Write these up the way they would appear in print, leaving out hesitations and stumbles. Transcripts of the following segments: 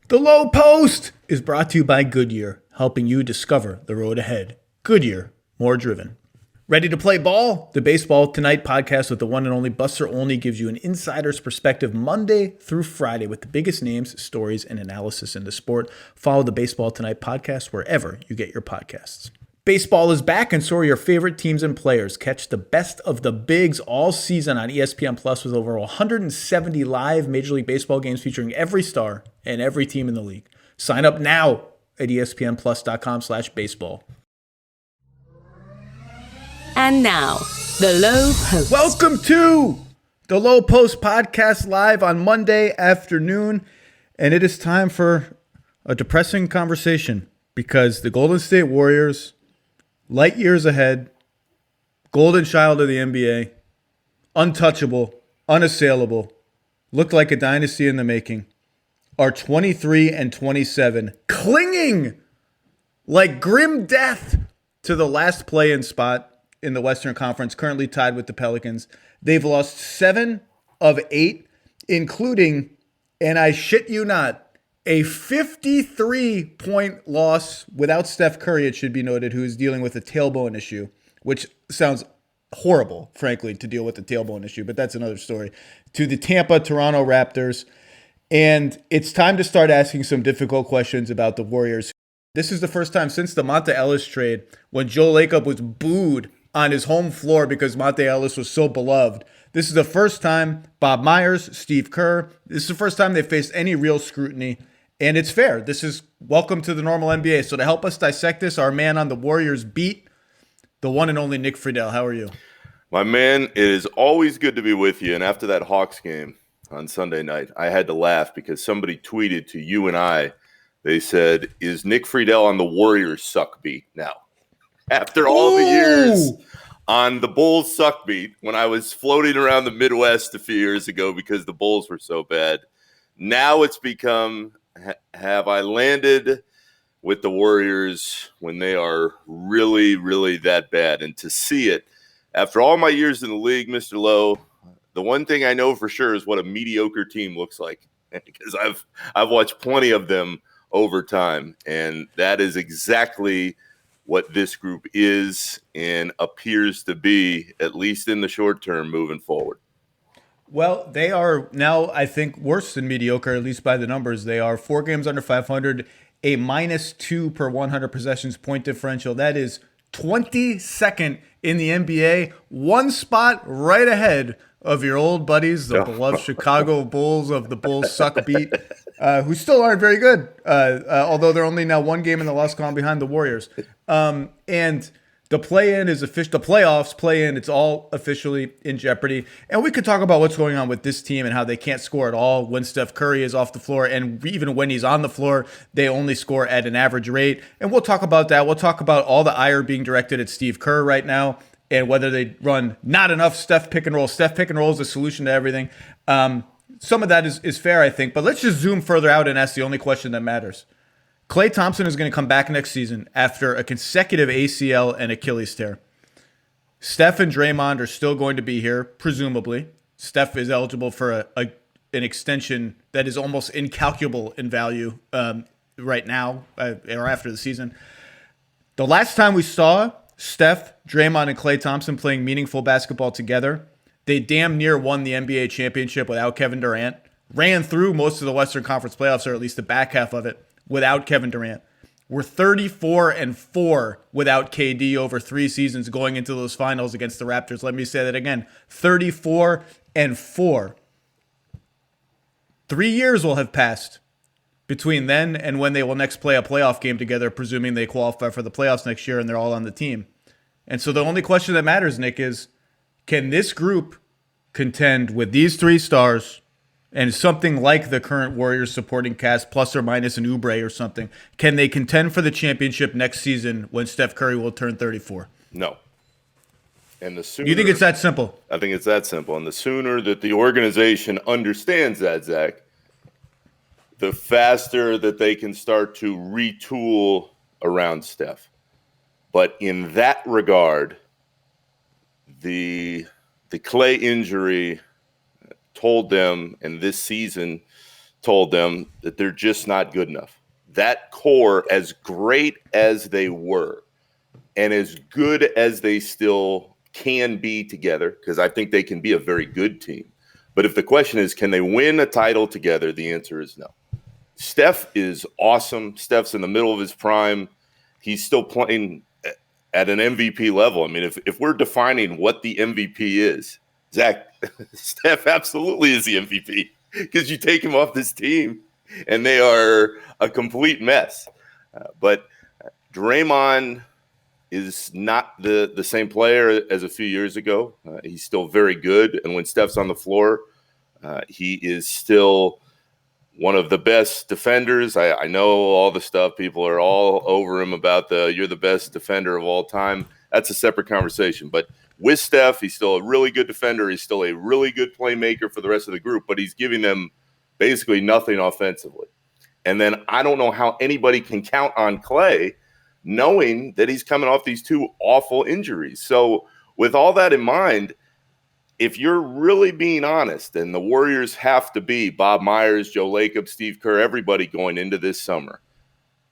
The Low Post is brought to you by Goodyear, helping you discover the road ahead. Goodyear, more driven. Ready to play ball? The Baseball Tonight podcast with the one and only Buster Olney gives you an insider's perspective Monday through Friday with the biggest names, stories, and analysis in the sport. Follow the Baseball Tonight podcast wherever you get your podcasts. Baseball is back, and so are your favorite teams and players. Catch the best of the bigs all season on ESPN Plus with over 170 live Major League Baseball games featuring every star and every team in the league. Sign up now at espnplus.com/baseball. And now, The Low Post. Welcome to The Low Post podcast live on Monday afternoon, and it is time for a depressing conversation because the Golden State Warriors, light years ahead, golden child of the NBA, untouchable, unassailable, looked like a dynasty in the making, are 23-27, clinging like grim death to the last play-in spot in the Western Conference, currently tied with the Pelicans. They've lost 7 of 8, including, and I shit you not, a 53-point loss without Steph Curry, it should be noted, who is dealing with a tailbone issue, which sounds horrible, frankly, to deal with a tailbone issue, but that's another story, to the Tampa-Toronto Raptors. And it's time to start asking some difficult questions about the Warriors. This is the first time since the Monta Ellis trade when Joe Lacob was booed on his home floor because Monta Ellis was so beloved. This is the first time Bob Myers, Steve Kerr, this is the first time they faced any real scrutiny. And it's fair. This is welcome to the normal NBA. So to help us dissect this, our man on the Warriors beat, the one and only Nick Friedel. How are you? My man, it is always good to be with you. And after that Hawks game on Sunday night, I had to laugh because somebody tweeted to you and I. They said, is Nick Friedel on the Warriors suck beat now? After all the years on the Bulls suck beat, when I was floating around the Midwest a few years ago because the Bulls were so bad, now it's become, have I landed with the Warriors when they are really, really that bad? And to see it, after all my years in the league, Mr. Lowe, the one thing I know for sure is what a mediocre team looks like, because I've watched plenty of them over time, and that is exactly what this group is and appears to be, at least in the short term, moving forward. Well, they are now, I think, worse than mediocre, at least by the numbers. They are 4 games under 500, a -2 per 100 possessions point differential. That is 22nd in the NBA, one spot right ahead of your old buddies, the beloved Chicago Bulls of the Bulls suck beat, who still aren't very good, although they're only now 1 game in the loss column behind the Warriors. And the play-in is official. The playoffs play-in, it's all officially in jeopardy. And we could talk about what's going on with this team and how they can't score at all when Steph Curry is off the floor. And even when he's on the floor, they only score at an average rate. And we'll talk about that. We'll talk about all the ire being directed at Steve Kerr right now and whether they run not enough Steph pick and roll. Steph pick and roll is the solution to everything. Some of that is fair, I think. But let's just zoom further out and ask the only question that matters. Klay Thompson is going to come back next season after a consecutive ACL and Achilles tear. Steph and Draymond are still going to be here, presumably. Steph is eligible for an extension that is almost incalculable in value right now or after the season. The last time we saw Steph, Draymond, and Klay Thompson playing meaningful basketball together, they damn near won the NBA championship without Kevin Durant, ran through most of the Western Conference playoffs, or at least the back half of it, without Kevin Durant. We're 34-4 without KD over 3 seasons going into those finals against the Raptors. Let me say that again. 34-4. 3 years will have passed between then and when they will next play a playoff game together, presuming they qualify for the playoffs next year and they're all on the team. And so the only question that matters, Nick, is can this group contend with these 3 stars and something like the current Warriors supporting cast, plus or minus an Oubre or something? Can they contend for the championship next season when Steph Curry will turn 34? No. And the sooner, you think it's that simple? I think it's that simple. And the sooner that the organization understands that, Zach, the faster that they can start to retool around Steph. But in that regard, the Klay injury told them, and this season told them that they're just not good enough. That core, as great as they were and as good as they still can be together, because I think they can be a very good team. But if the question is, can they win a title together? The answer is no. Steph is awesome. Steph's in the middle of his prime. He's still playing at an MVP level. I mean, if we're defining what the MVP is, Zach, Steph absolutely is the MVP because you take him off this team and they are a complete mess. But Draymond is not the same player as a few years ago. He's still very good. And when Steph's on the floor, he is still one of the best defenders. I know all the stuff. People are all over him about you're the best defender of all time. That's a separate conversation. But with Steph, he's still a really good defender. He's still a really good playmaker for the rest of the group, but he's giving them basically nothing offensively. And then I don't know how anybody can count on Klay knowing that he's coming off these two awful injuries. So with all that in mind, if you're really being honest, and the Warriors have to be Bob Myers, Joe Lacob, Steve Kerr, everybody going into this summer,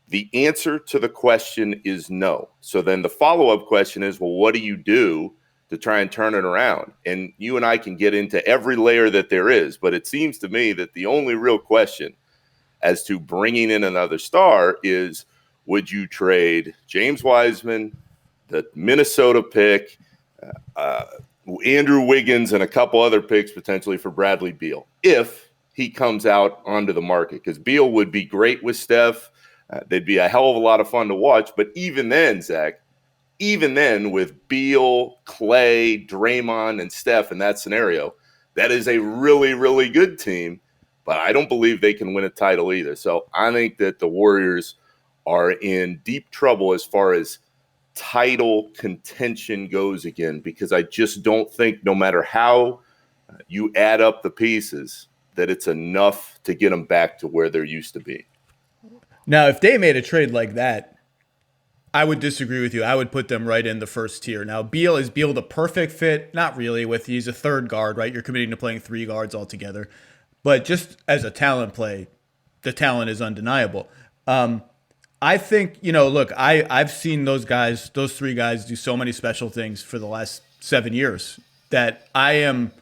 the answer to the question is no. So then the follow-up question is, well, what do you do to try and turn it around? And you and I can get into every layer that there is, but it seems to me that the only real question as to bringing in another star is, would you trade James Wiseman, the Minnesota pick, Andrew Wiggins, and a couple other picks potentially for Bradley Beal if he comes out onto the market? Because Beal would be great with Steph. They'd be a hell of a lot of fun to watch. But even then, Zach, even then with Beal, Klay, Draymond, and Steph in that scenario, that is a really, really good team. But I don't believe they can win a title either. So I think that the Warriors are in deep trouble as far as title contention goes again, because I just don't think, no matter how you add up the pieces, that it's enough to get them back to where they're used to be. Now, if they made a trade like that, I would disagree with you. I would put them right in the first tier. Now, is Beal the perfect fit? Not really. He's a third guard, right? You're committing to playing three guards altogether. But just as a talent play, the talent is undeniable. I think, look, I've seen those three guys do so many special things for the last 7 years that I am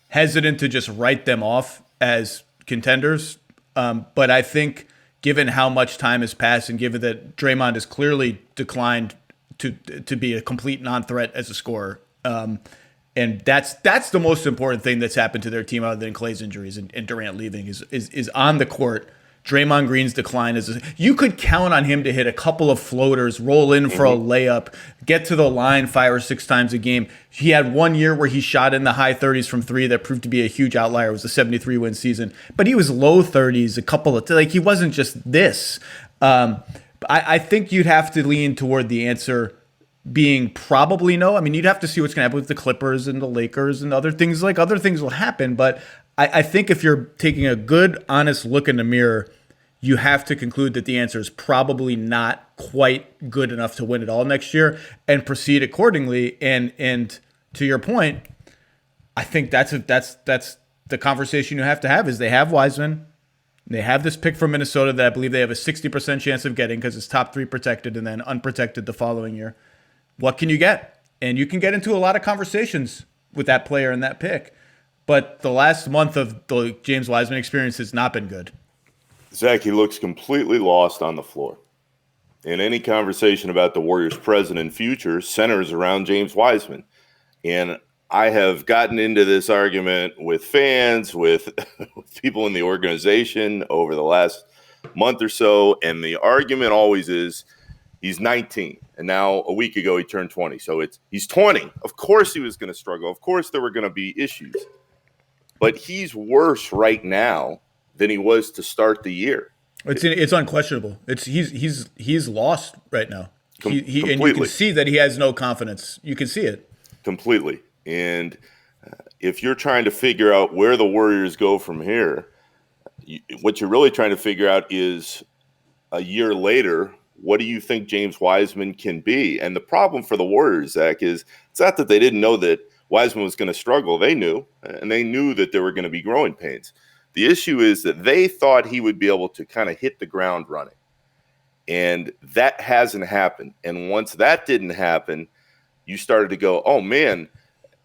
hesitant to just write them off as contenders. But I think given how much time has passed and given that Draymond has clearly declined to be a complete non-threat as a scorer, and that's the most important thing that's happened to their team other than Klay's injuries and Durant leaving is on the court. Draymond Green's decline you could count on him to hit a couple of floaters, roll in for a layup, get to the line 5 or 6 times a game. He had 1 year where he shot in the high 30s from three that proved to be a huge outlier. It was the 73-win season, but he was low 30s a couple of he wasn't just this. I think you'd have to lean toward the answer being probably no. I mean, you'd have to see what's going to happen with the Clippers and the Lakers and other things. Other things will happen, but I think if you're taking a good, honest look in the mirror, you have to conclude that the answer is probably not quite good enough to win it all next year and proceed accordingly. And to your point, I think that's the conversation you have to have. Is they have Wiseman, they have this pick from Minnesota that I believe they have a 60% chance of getting because it's top 3 protected and then unprotected the following year. What can you get? And you can get into a lot of conversations with that player and that pick. But the last month of the James Wiseman experience has not been good. Zach, he looks completely lost on the floor. And any conversation about the Warriors' present and future centers around James Wiseman. And I have gotten into this argument with fans, with people in the organization over the last month or so. And the argument always is he's 19. And now a week ago he turned 20. So he's 20. Of course he was going to struggle. Of course there were going to be issues. But he's worse right now than he was to start the year. It's unquestionable. He's lost right now. And you can see that he has no confidence. You can see it completely. And if you're trying to figure out where the Warriors go from here, what you're really trying to figure out is a year later, what do you think James Wiseman can be? And the problem for the Warriors, Zach, is it's not that they didn't know that Wiseman was going to struggle. They knew, and they knew that there were going to be growing pains. The issue is that they thought he would be able to kind of hit the ground running. And that hasn't happened. And once that didn't happen, you started to go, oh, man,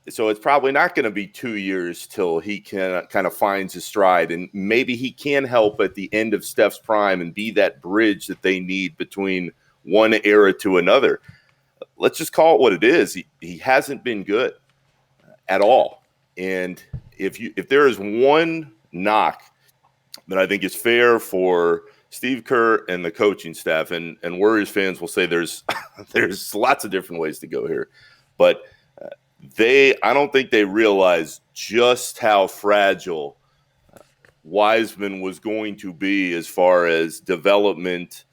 so it's probably not going to be 2 years till he can kind of finds his stride. And maybe he can help at the end of Steph's prime and be that bridge that they need between one era to another. Let's just call it what it is. He hasn't been good at all. And if there is one knock that I think is fair for Steve Kerr and the coaching staff, and Warriors fans will say there's lots of different ways to go here, but I don't think they realized just how fragile Wiseman was going to be as far as development,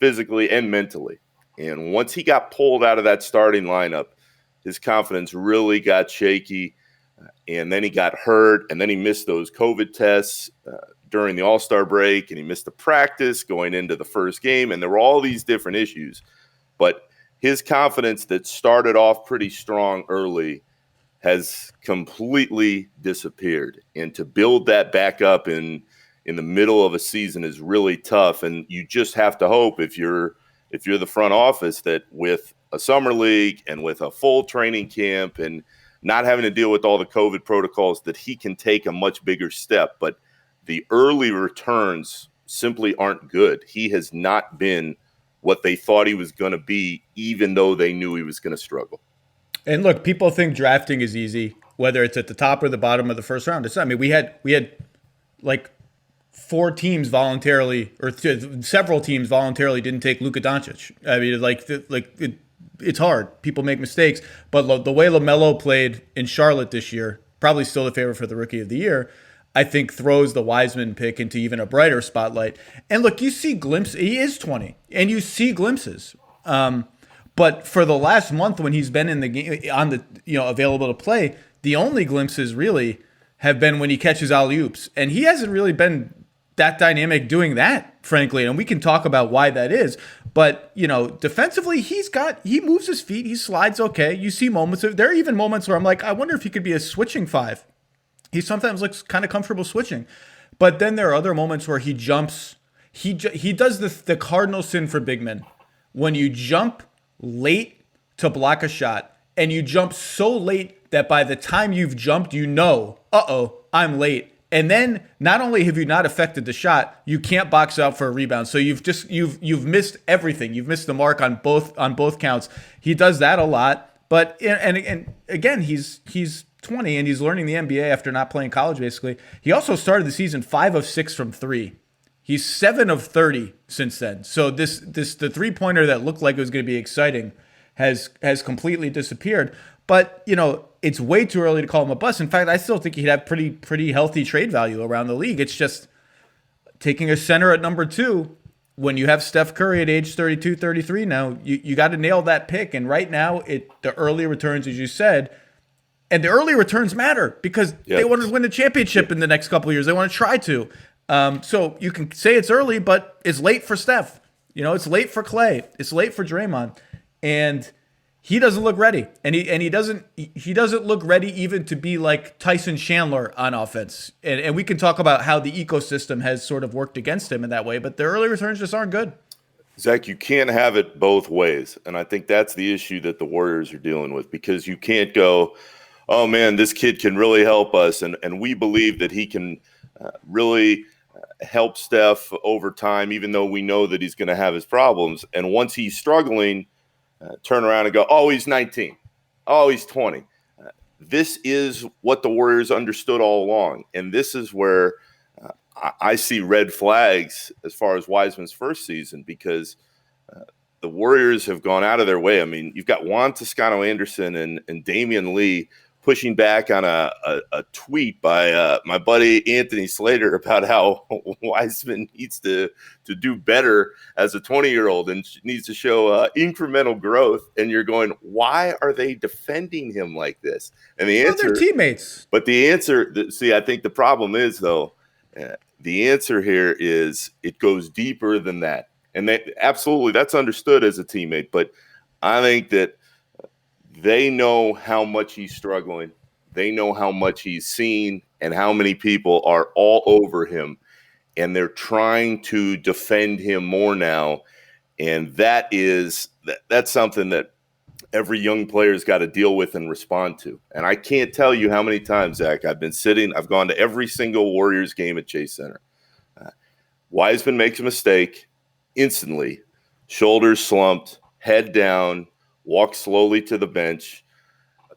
physically and mentally. And once he got pulled out of that starting lineup, his confidence really got shaky. And then he got hurt, and then he missed those COVID tests during the All-Star break, and he missed the practice going into the first game, and there were all these different issues. But his confidence that started off pretty strong early has completely disappeared. And to build that back up in the middle of a season is really tough. And you just have to hope if you're the front office that with a summer league and with a full training camp and not having to deal with all the COVID protocols, that he can take a much bigger step. But the early returns simply aren't good. He has not been what they thought he was going to be, even though they knew he was going to struggle. And look, people think drafting is easy, whether it's at the top or the bottom of the first round. It's not. I mean, we had like 4 teams voluntarily, or several teams voluntarily didn't take Luka Doncic. I mean, it's hard. People make mistakes, but the way LaMelo played in Charlotte this year, probably still the favorite for the Rookie of the Year, I think throws the Wiseman pick into even a brighter spotlight. And look, you see glimpses. He is 20, and you see glimpses. But for the last month when he's been in the game, available to play, the only glimpses really have been when he catches alley-oops, and he hasn't really been that dynamic doing that, frankly. And we can talk about why that is. But defensively, he moves his feet, he slides okay. You see there are even moments where I'm like, I wonder if he could be a switching 5. He sometimes looks kind of comfortable switching. But then there are other moments where he jumps. He does the cardinal sin for big men. When you jump late to block a shot, and you jump so late that by the time you've jumped, I'm late. And then not only have you not affected the shot, you can't box out for a rebound. So you've missed everything. You've missed the mark on both counts. He does that a lot. But and again, he's 20 and he's learning the NBA after not playing college, basically. He also started the season 5 of 6 from 3. He's 7 of 30 since then. So the 3-pointer that looked like it was going to be exciting has completely disappeared. But, it's way too early to call him a bust. In fact, I still think he'd have pretty healthy trade value around the league. It's just taking a center at number 2 when you have Steph Curry at age 32, 33 now, you got to nail that pick. And right now, the early returns, as you said, and the early returns matter because they want to win the championship in the next couple of years. They want to try to. So you can say it's early, but it's late for Steph. It's late for Clay. It's late for Draymond. And he doesn't look ready. And he doesn't look ready even to be like Tyson Chandler on offense. And we can talk about how the ecosystem has sort of worked against him in that way, but the early returns just aren't good. Zach, you can't have it both ways. And I think that's the issue that the Warriors are dealing with, because you can't go, oh man, this kid can really help us. And we believe that he can really help Steph over time, even though we know that he's going to have his problems. And once he's struggling, turn around and go, oh, he's 19. Oh, he's 20. This is what the Warriors understood all along. And this is where I see red flags as far as Wiseman's first season, because the Warriors have gone out of their way. I mean, you've got Juan Toscano-Anderson and Damian Lee pushing back on a tweet by my buddy Anthony Slater about how Wiseman needs to do better as a 20-year-old and needs to show incremental growth. And you're going, why are they defending him like this? And the answer, they're teammates. But the answer, I think the problem is, though, the answer here is it goes deeper than that. And absolutely, that's understood as a teammate. But I think that they know how much he's struggling. They know how much he's seen and how many people are all over him, and they're trying to defend him more now. And that's something that every young player's got to deal with and respond to. And I can't tell you how many times, Zach, I've gone to every single Warriors game at Chase Center. Wiseman makes a mistake instantly, shoulders slumped, head down, walks slowly to the bench.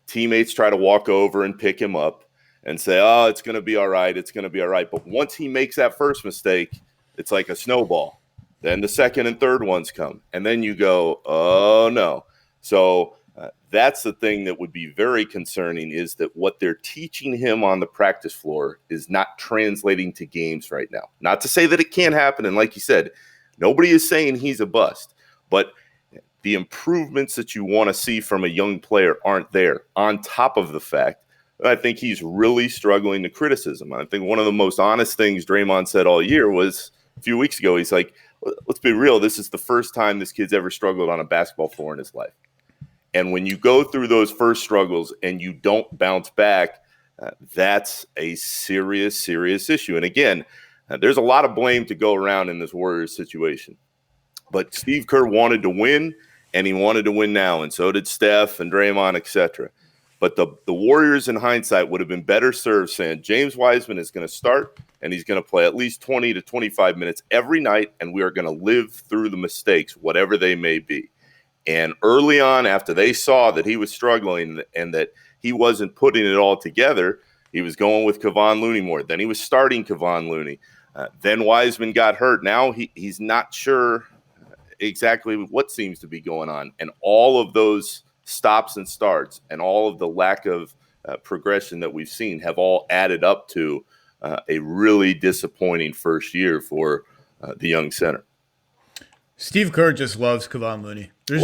Teammates try to walk over and pick him up and say, oh, it's going to be all right. It's going to be all right. But once he makes that first mistake, it's like a snowball. Then the second and third ones come. And then you go, oh, no. So that's the thing that would be very concerning, is that what they're teaching him on the practice floor is not translating to games right now. Not to say that it can't happen. And like you said, nobody is saying he's a bust. But the improvements that you want to see from a young player aren't there, on top of the fact that I think he's really struggling to criticism. I think one of the most honest things Draymond said all year was a few weeks ago, he's like, let's be real, this is the first time this kid's ever struggled on a basketball floor in his life. And when you go through those first struggles and you don't bounce back, that's a serious, serious issue. And again, there's a lot of blame to go around in this Warriors situation. But Steve Kerr wanted to win, and he wanted to win now, and so did Steph and Draymond, etc. But the Warriors, in hindsight, would have been better served saying James Wiseman is going to start, and he's going to play at least 20 to 25 minutes every night, and we are going to live through the mistakes, whatever they may be. And early on, after they saw that he was struggling and that he wasn't putting it all together, he was going with Kevon Looney more. Then he was starting Kevon Looney. Then Wiseman got hurt. Now he's not sure exactly what seems to be going on. And all of those stops and starts and all of the lack of progression that we've seen have all added up to a really disappointing first year for the young center. Steve Kerr just loves Kevon Looney. He's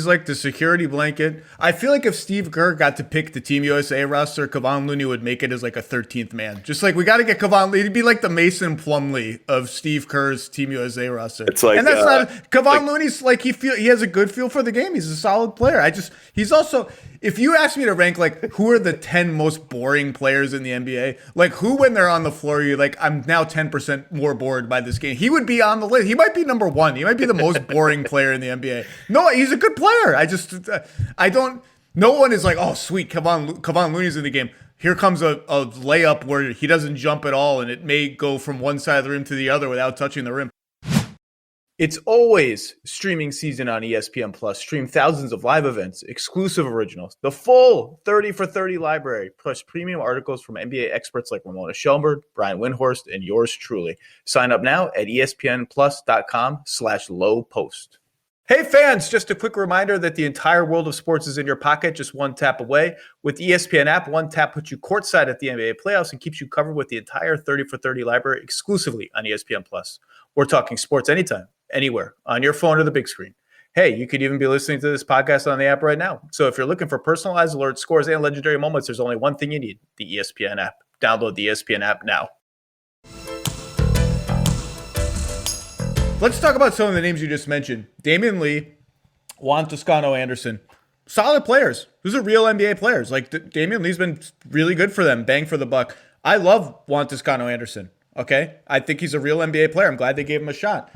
like the security blanket. I feel like if Steve Kerr got to pick the Team USA roster, Kevon Looney would make it as like a 13th man. Just like, we got to get Kevon Looney. He'd be like the Mason Plumlee of Steve Kerr's Team USA roster. It's like, and that's not Kevon Looney's like, he has a good feel for the game. He's a solid player. He's also, if you ask me to rank like who are the 10 most boring players in the NBA, like who when they're on the floor, you're like, I'm now 10% more bored by this game. He would be on the list. He might be number one. He might be the most boring player in the NBA. No, he's a good player. No one is like, oh, sweet, Kevon Looney's in the game. Here comes a layup where he doesn't jump at all, and it may go from one side of the rim to the other without touching the rim. It's always streaming season on ESPN Plus. Stream thousands of live events, exclusive originals, the full 30 for 30 library, plus premium articles from NBA experts like Ramona Shelburne, Brian Windhorst, and yours truly. Sign up now at espnplus.com/lowpost. Hey fans, just a quick reminder that the entire world of sports is in your pocket, just one tap away. With the ESPN app, one tap puts you courtside at the NBA playoffs and keeps you covered with the entire 30 for 30 library exclusively on ESPN Plus. We're talking sports anytime, anywhere, on your phone or the big screen. Hey, you could even be listening to this podcast on the app right now. So if you're looking for personalized alerts, scores, and legendary moments, there's only one thing you need, the ESPN app. Download the ESPN app now. Let's talk about some of the names you just mentioned. Damian Lee, Juan Toscano-Anderson, solid players. Those are real NBA players. Like Damian Lee's been really good for them. Bang for the buck. I love Juan Toscano-Anderson. Okay, I think he's a real NBA player. I'm glad they gave him a shot.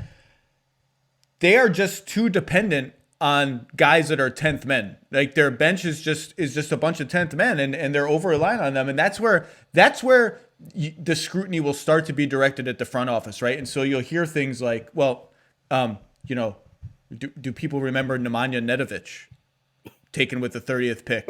They are just too dependent on guys that are 10th men. Like their bench is just a bunch of 10th men, and they're over relying on them. And that's where the scrutiny will start to be directed at the front office, right? And so you'll hear things like, well, do people remember Nemanja Nedovic taken with the 30th pick?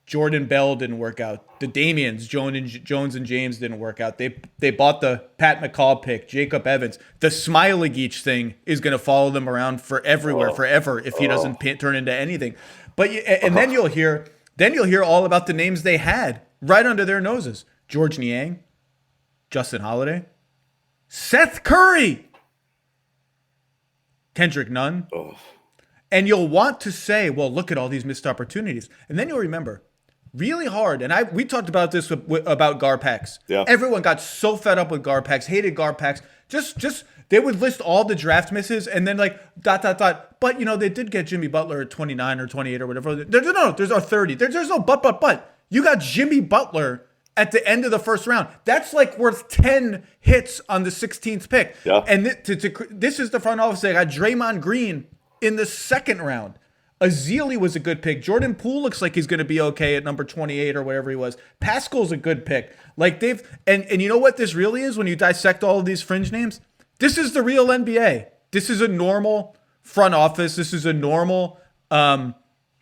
Jordan Bell didn't work out. The Damians, Jones and James didn't work out. They bought the Pat McCall pick, Jacob Evans. The Smailagic thing is going to follow them around forever if he doesn't turn into anything. But then you'll hear all about the names they had right under their noses. George Niang, Justin Holiday, Seth Curry, Kendrick Nunn. Oh. And you'll want to say, well, look at all these missed opportunities. And then you'll remember, really hard, and we talked about this about Garpax. Yeah. Everyone got so fed up with Garpax, hated Garpax. Just they would list all the draft misses and then like ... But they did get Jimmy Butler at 29 or 28 or whatever. There's a 30. There's no but. You got Jimmy Butler at the end of the first round. That's like worth 10 hits on the 16th pick. Yeah. And this is the front office. They got Draymond Green in the second round. Azili was a good pick. Jordan Poole looks like he's going to be okay at number 28 or wherever he was. Pascal's a good pick. Like and you know what this really is when you dissect all of these fringe names? This is the real NBA. This is a normal front office. This is a normal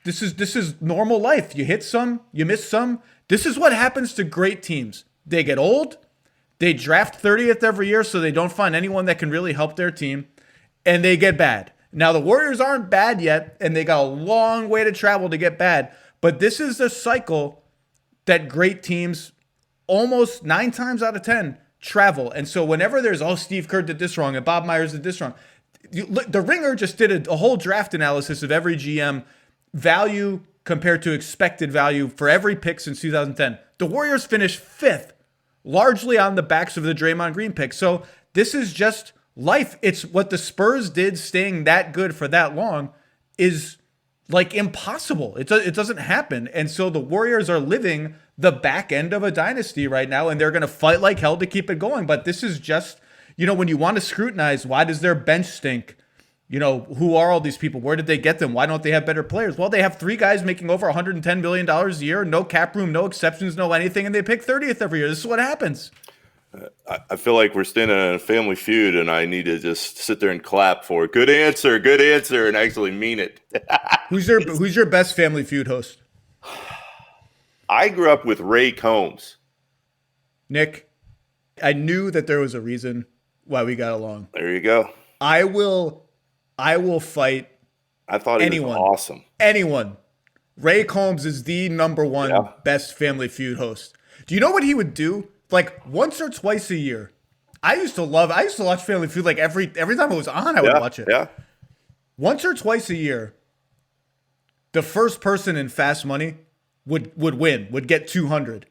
this is normal life. You hit some, you miss some. This is what happens to great teams. They get old, they draft 30th every year so they don't find anyone that can really help their team, and they get bad. Now, the Warriors aren't bad yet, and they got a long way to travel to get bad, but this is the cycle that great teams almost 9 times out of 10 travel. And so whenever there's, Steve Kerr did this wrong and Bob Myers did this wrong, the Ringer just did a whole draft analysis of every GM value compared to expected value for every pick since 2010. The Warriors finished 5th, largely on the backs of the Draymond Green pick. So this is just life. It's what the Spurs did, staying that good for that long is like impossible. It doesn't happen. And so the Warriors are living the back end of a dynasty right now, and they're going to fight like hell to keep it going. But this is just, when you want to scrutinize, why does their bench stink? Who are all these people? Where did they get them? Why don't they have better players? Well, they have 3 guys making over $110 million a year, no cap room, no exceptions, no anything, and they pick 30th every year. This is what happens. I feel like we're standing in a Family Feud, and I need to just sit there and clap for it. Good answer, and actually mean it. Who's your best Family Feud host? I grew up with Ray Combs. Nick, I knew that there was a reason why we got along. There you go. I will fight. I thought anyone. He was awesome. Anyone. Ray Combs is the number one best Family Feud host. Do you know what he would do? Like once or twice a year. I used to watch Family Feud like every time it was on, I would watch it. Yeah. Once or twice a year, the first person in Fast Money would win, would get 200.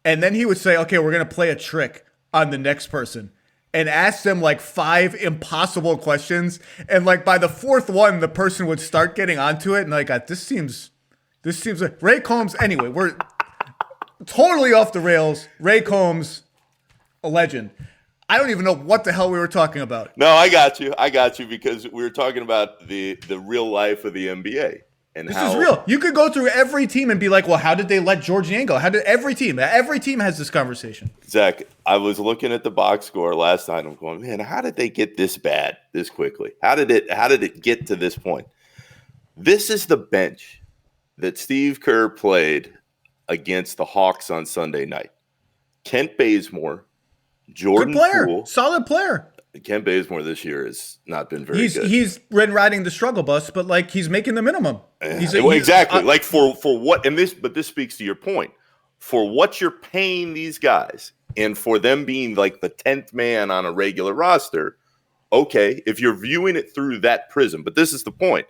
And then he would say, okay, we're going to play a trick on the next person and ask them like 5 impossible questions. And like by the 4th one, the person would start getting onto it. And like, this seems like Ray Combs. Anyway, we're totally off the rails. Ray Combs, a legend. I don't even know what the hell we were talking about. No, I got you because we were talking about the real life of the NBA. And this is real. You could go through every team and be like, well, how did they let George Niang go? How did every team has this conversation? Zach, I was looking at the box score last night. I'm going, man, how did they get this bad this quickly? How did it get to this point? This is the bench that Steve Kerr played against the Hawks on Sunday night. Kent Bazemore, Jordan Good player, Poole. solid player. Kent Bazemore this year has not been very good. He's been riding the struggle bus, but like he's making the minimum. Exactly. Like for what, but this speaks to your point. For what you're paying these guys, and for them being like the 10th man on a regular roster, okay, if you're viewing it through that prism, but this is the point.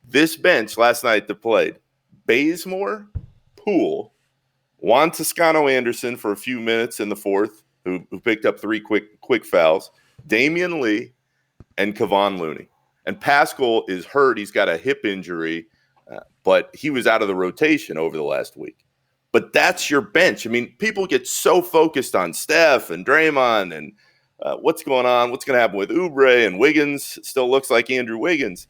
This bench last night that played Bazemore, Poole, Juan Toscano-Anderson for a few minutes in the 4th, who picked up 3 quick fouls, Damian Lee, and Kevon Looney. And Pascal is hurt. He's got a hip injury, but he was out of the rotation over the last week. But that's your bench. I mean, people get so focused on Steph and Draymond and what's going on, what's going to happen with Oubre and Wiggins. Still looks like Andrew Wiggins.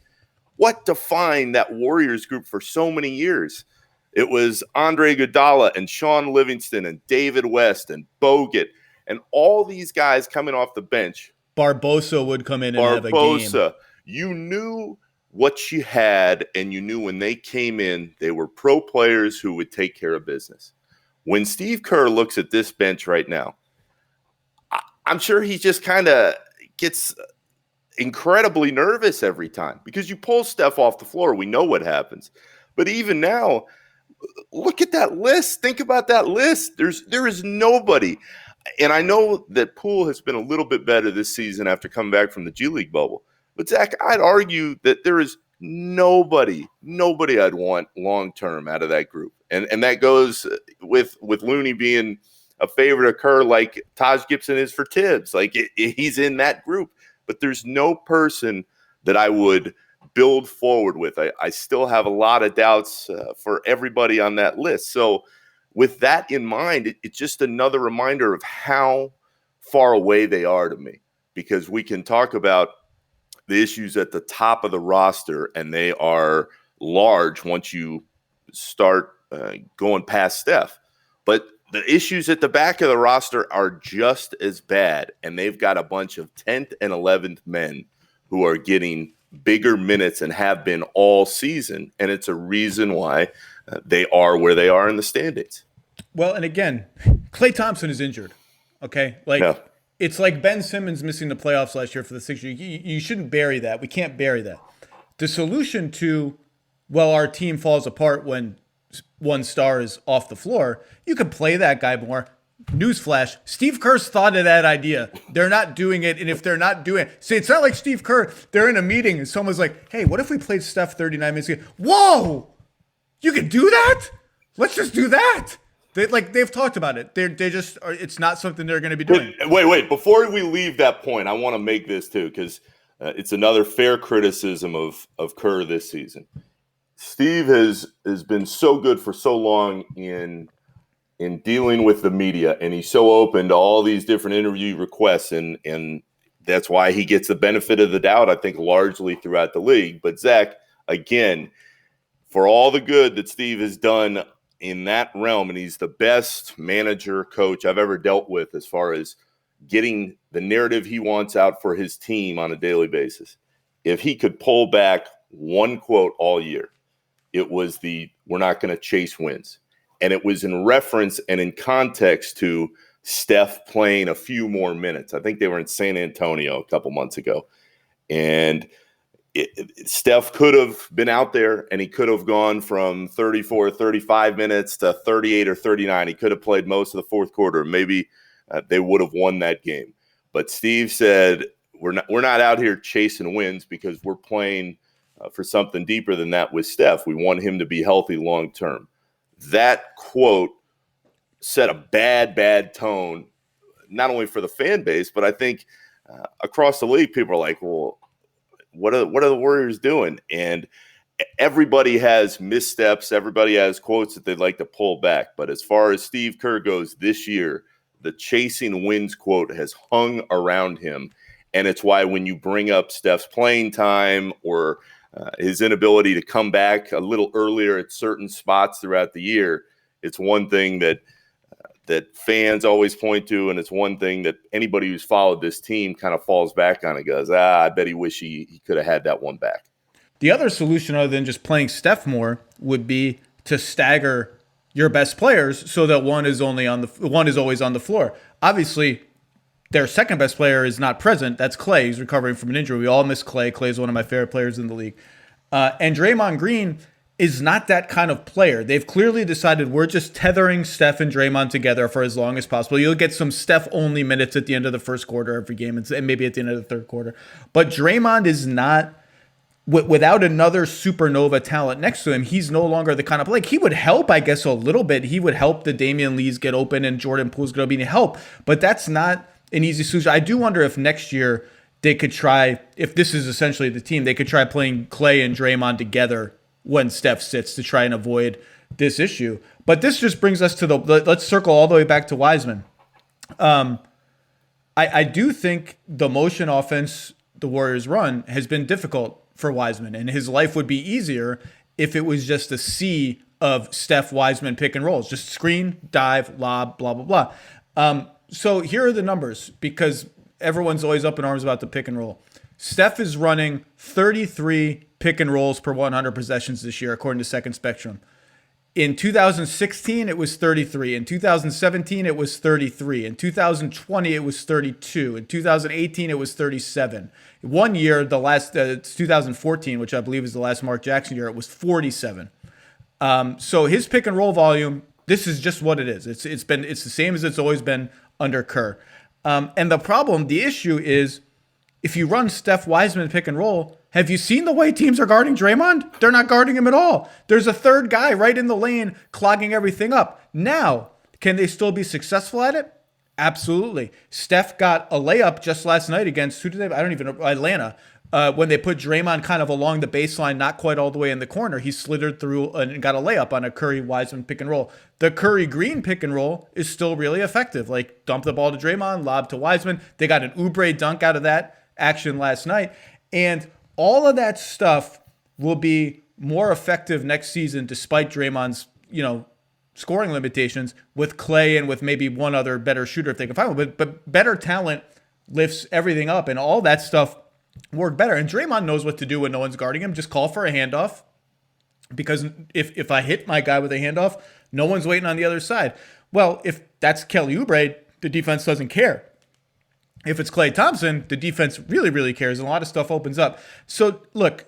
What defined that Warriors group for so many years? It was Andre Iguodala and Sean Livingston and David West and Bogut and all these guys coming off the bench. Barbosa would come in and have a game. You knew what you had, and you knew when they came in, they were pro players who would take care of business. When Steve Kerr looks at this bench right now, I'm sure he just kind of gets incredibly nervous every time because you pull Steph off the floor. We know what happens. But even now, look at that list. Think about that list. There is nobody. And I know that Poole has been a little bit better this season after coming back from the G League bubble. But, Zach, I'd argue that there is nobody I'd want long-term out of that group. And that goes with Looney being a favorite of Kerr like Taj Gibson is for Tibbs. Like, he's in that group. But there's no person that I would build forward with. I still have a lot of doubts for everybody on that list. So with that in mind, it's just another reminder of how far away they are to me, because we can talk about the issues at the top of the roster, and they are large once you start going past Steph. But the issues at the back of the roster are just as bad, and they've got a bunch of 10th and 11th men who are getting bigger minutes and have been all season, and it's a reason why they are where they are in the standings. Well, and again, Klay Thompson is injured. Okay, It's like Ben Simmons missing the playoffs last year for the Sixers. You shouldn't bury that. We can't bury that. The solution to, well, our team falls apart when one star is off the floor, you can play that guy more. Newsflash, Steve Kerr's thought of that idea. They're not doing it, and if they're not doing it, see, it's not like Steve Kerr, they're in a meeting and someone's like, hey, what if we played Steph 39 minutes ago? Whoa! You can do that? Let's just do that. They've talked about it. They just are, it's not something they're going to be doing. Wait. Before we leave that point, I want to make this too, because it's another fair criticism of Kerr this season. Steve has been so good for so long in dealing with the media, and he's so open to all these different interview requests, and that's why he gets the benefit of the doubt, I think, largely throughout the league. But Zach, again, for all the good that Steve has done in that realm, and he's the best manager, coach I've ever dealt with as far as getting the narrative he wants out for his team on a daily basis. If he could pull back one quote all year, it was we're not going to chase wins. And it was in reference and in context to Steph playing a few more minutes. I think they were in San Antonio a couple months ago. And Steph could have been out there, and he could have gone from 34, 35 minutes to 38 or 39. He could have played most of the fourth quarter. Maybe they would have won that game. But Steve said, we're not out here chasing wins, because we're playing for something deeper than that with Steph. We want him to be healthy long term. That quote set a bad tone, not only for the fan base, but I think across the league, people are like, well, what are the Warriors doing? And everybody has missteps. Everybody has quotes that they'd like to pull back. But as far as Steve Kerr goes this year, the chasing wins quote has hung around him. And it's why when you bring up Steph's playing time or his inability to come back a little earlier at certain spots throughout the year, it's one thing that fans always point to, and it's one thing that anybody who's followed this team kind of falls back on and goes, I bet he wish he could have had that one back. The other solution other than just playing Steph more would be to stagger your best players so that one is always on the floor. Obviously, their second best player is not present. That's Klay. He's recovering from an injury. We all miss Klay. Klay is one of my favorite players in the league. And Draymond Green is not that kind of player. They've clearly decided we're just tethering Steph and Draymond together for as long as possible. You'll get some Steph-only minutes at the end of the first quarter every game, and maybe at the end of the third quarter. But Draymond is not, without another supernova talent next to him, he's no longer the kind of, he would help, I guess, a little bit. He would help the Damian Lees get open, and Jordan Poole's going to be help. But that's not an easy solution. I do wonder if next year they could try, if this is essentially the team, they could try playing Klay and Draymond together when Steph sits to try and avoid this issue. But this just brings us to let's circle all the way back to Wiseman. I do think the motion offense the Warriors run has been difficult for Wiseman, and his life would be easier if it was just a sea of Steph Wiseman pick and rolls, just screen, dive, lob, blah, blah, blah. So here are the numbers, because everyone's always up in arms about the pick and roll. Steph is running 33 pick and rolls per 100 possessions this year, according to Second Spectrum. In 2016, it was 33. In 2017, it was 33. In 2020, it was 32. In 2018, it was 37. 1 year, it's 2014, which I believe is the last Mark Jackson year, it was 47. So his pick and roll volume, this is just what it is. It's the same as it's always been under Kerr. And the issue is, if you run Steph Wiseman pick and roll, have you seen the way teams are guarding Draymond? They're not guarding him at all. There's a third guy right in the lane clogging everything up. Now, can they still be successful at it? Absolutely. Steph got a layup just last night against, Atlanta. when they put Draymond kind of along the baseline, not quite all the way in the corner, he slithered through and got a layup on a Curry-Wiseman pick and roll. The Curry-Green pick and roll is still really effective. Like, dump the ball to Draymond, lob to Wiseman. They got an Oubre dunk out of that action last night. And all of that stuff will be more effective next season despite Draymond's, scoring limitations with Clay and with maybe one other better shooter if they can find one. But better talent lifts everything up, and all that stuff work better. And Draymond knows what to do when no one's guarding him. Just call for a handoff, because if I hit my guy with a handoff, no one's waiting on the other side. Well, if that's Kelly Oubre, the defense doesn't care. If it's Klay Thompson, the defense really, really cares, and a lot of stuff opens up. So, look,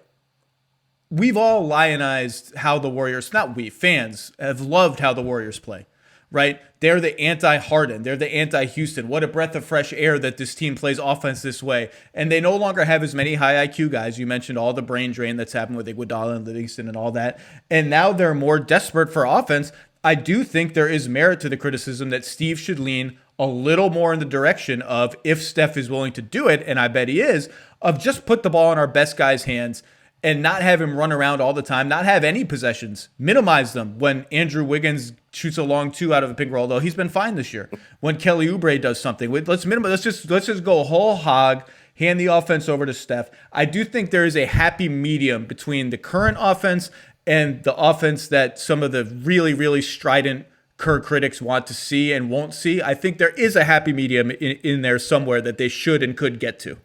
we've all lionized how the Warriors, not we, fans, have loved how the Warriors play, right? They're the anti-Harden. They're the anti-Houston. What a breath of fresh air that this team plays offense this way. And they no longer have as many high IQ guys. You mentioned all the brain drain that's happened with Iguodala and Livingston and all that. And now they're more desperate for offense. I do think there is merit to the criticism that Steve should lean a little more in the direction of, if Steph is willing to do it, and I bet he is, of just put the ball in our best guy's hands and not have him run around all the time, not have any possessions, minimize them. When Andrew Wiggins shoots a long two out of a pick and roll, though, he's been fine this year. When Kelly Oubre does something, let's just go whole hog, hand the offense over to Steph. I do think there is a happy medium between the current offense and the offense that some of the really, really strident Kerr critics want to see and won't see. I think there is a happy medium in there somewhere that they should and could get to.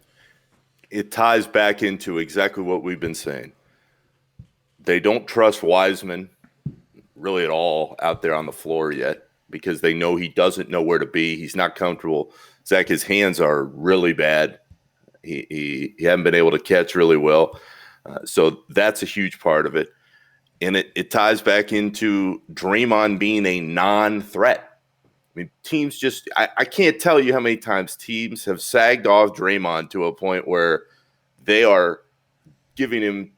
It ties back into exactly what we've been saying. They don't trust Wiseman really at all out there on the floor yet, because they know he doesn't know where to be. He's not comfortable. Zach, his hands are really bad. He hasn't been able to catch really well. So that's a huge part of it. And it ties back into Draymond being a non-threat. I mean, teams just – I can't tell you how many times teams have sagged off Draymond to a point where they are giving him,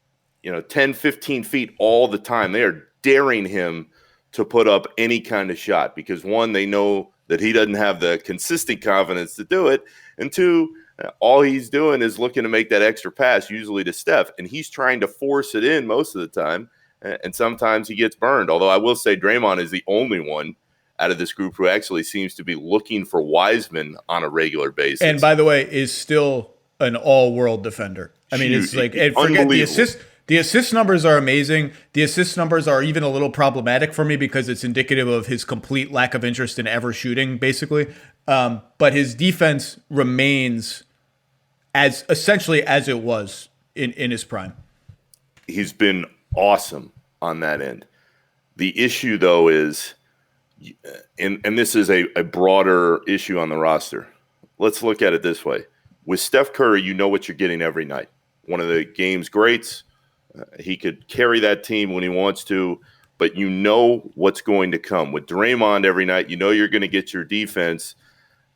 10, 15 feet all the time. They are daring him to put up any kind of shot because, one, they know that he doesn't have the consistent confidence to do it, and two, all he's doing is looking to make that extra pass, usually to Steph, and he's trying to force it in most of the time, and sometimes he gets burned. Although I will say Draymond is the only one out of this group who actually seems to be looking for Wiseman on a regular basis. And by the way, is still an all-world defender. I mean, it's like, and forget the assist. The assist numbers are amazing. The assist numbers are even a little problematic for me because it's indicative of his complete lack of interest in ever shooting, basically. But his defense remains as essentially as it was in his prime. He's been awesome on that end. The issue, though, is, and this is a broader issue on the roster. Let's look at it this way. With Steph Curry, you know what you're getting every night. One of the game's greats. He could carry that team when he wants to, but you know what's going to come. With Draymond every night, you know you're going to get your defense,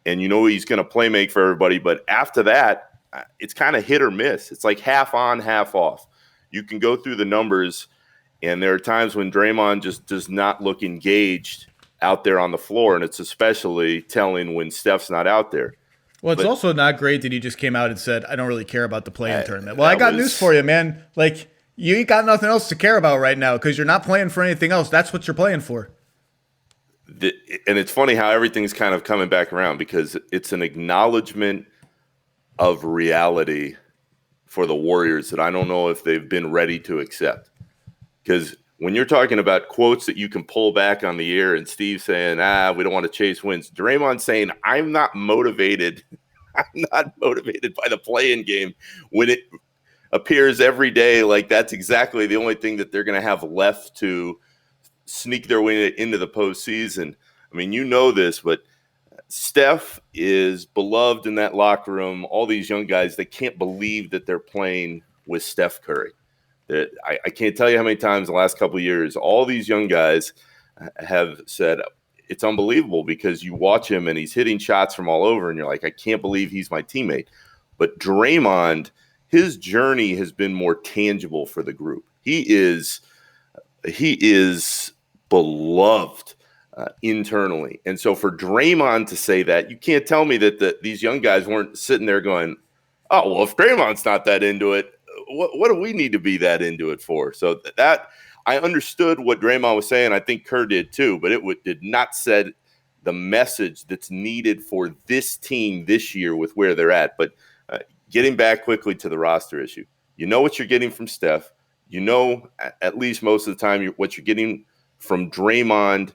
and you know he's going to play make for everybody. But after that, it's kind of hit or miss. It's like half on, half off. You can go through the numbers, and there are times when Draymond just does not look engaged out there on the floor, and it's especially telling when Steph's not out there. Well, it's also not great that he just came out and said, I don't really care about the play-in tournament. Well, I got news for you, man. Like, you ain't got nothing else to care about right now because you're not playing for anything else. That's what you're playing for. And it's funny how everything's kind of coming back around because it's an acknowledgement of reality for the Warriors that I don't know if they've been ready to accept. Because when you're talking about quotes that you can pull back on the air and Steve saying, we don't want to chase wins, Draymond saying, I'm not motivated. I'm not motivated by the play-in game when it appears every day like that's exactly the only thing that they're going to have left to sneak their way into the postseason. I mean, you know this, but Steph is beloved in that locker room. All these young guys, they can't believe that they're playing with Steph Curry. I can't tell you how many times the last couple of years, all these young guys have said it's unbelievable because you watch him and he's hitting shots from all over and you're like, I can't believe he's my teammate. But Draymond, his journey has been more tangible for the group. He is beloved internally. And so for Draymond to say that, you can't tell me that these young guys weren't sitting there going, oh, well, if Draymond's not that into it, what do we need to be that into it for? So that I understood what Draymond was saying. I think Kerr did too, but it did not set the message that's needed for this team this year with where they're at. But getting back quickly to the roster issue, you know what you're getting from Steph. You know, at least most of the time, what you're getting from Draymond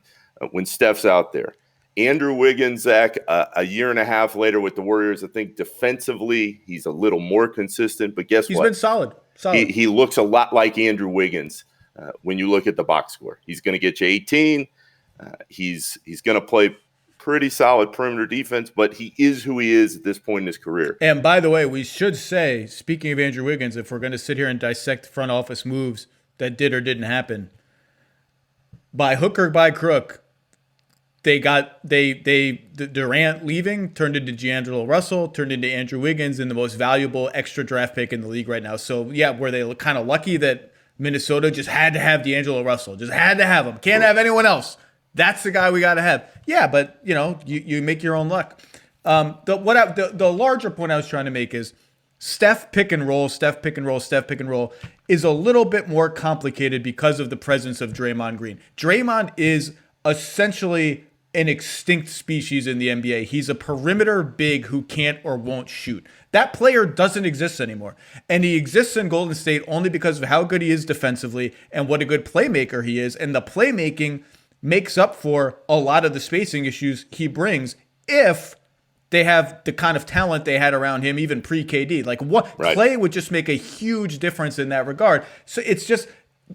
when Steph's out there. Andrew Wiggins, Zach, a year and a half later with the Warriors, I think defensively he's a little more consistent. But guess what? He's been solid. He looks a lot like Andrew Wiggins when you look at the box score. He's going to get you 18. He's going to play pretty solid perimeter defense, but he is who he is at this point in his career. And by the way, we should say, speaking of Andrew Wiggins, if we're going to sit here and dissect front office moves that did or didn't happen, by hook or by crook, the Durant leaving turned into D'Angelo Russell, turned into Andrew Wiggins, and the most valuable extra draft pick in the league right now. So yeah, were they kind of lucky that Minnesota just had to have D'Angelo Russell, just had to have him, can't have anyone else. That's the guy we got to have. Yeah, but you make your own luck. The larger point I was trying to make is Steph pick and roll is a little bit more complicated because of the presence of Draymond Green. Draymond is essentially an extinct species in the NBA. He's a perimeter big who can't or won't shoot. That player doesn't exist anymore. And he exists in Golden State only because of how good he is defensively and what a good playmaker he is. And the playmaking makes up for a lot of the spacing issues he brings if they have the kind of talent they had around him, even pre-KD. Like what right. Clay would just make a huge difference in that regard. So it's just,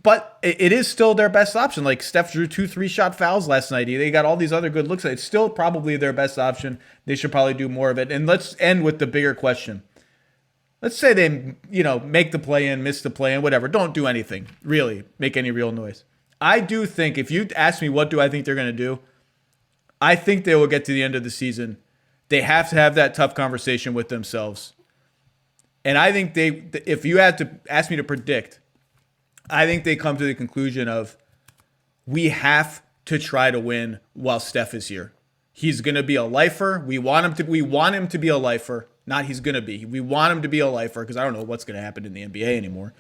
but it is still their best option. Like Steph drew 2 3-shot fouls last night. They got all these other good looks. It's still probably their best option. They should probably do more of it. And let's end with the bigger question. Let's say they, make the play-in, miss the play-in, whatever. Don't do anything, really, make any real noise. I do think, if you ask me what do I think they're going to do, I think they will get to the end of the season. They have to have that tough conversation with themselves. And I think if you had to ask me to predict, I think they come to the conclusion of we have to try to win while Steph is here. He's going to be a lifer. We want him to be a lifer. Not he's going to be. We want him to be a lifer because I don't know what's going to happen in the NBA anymore.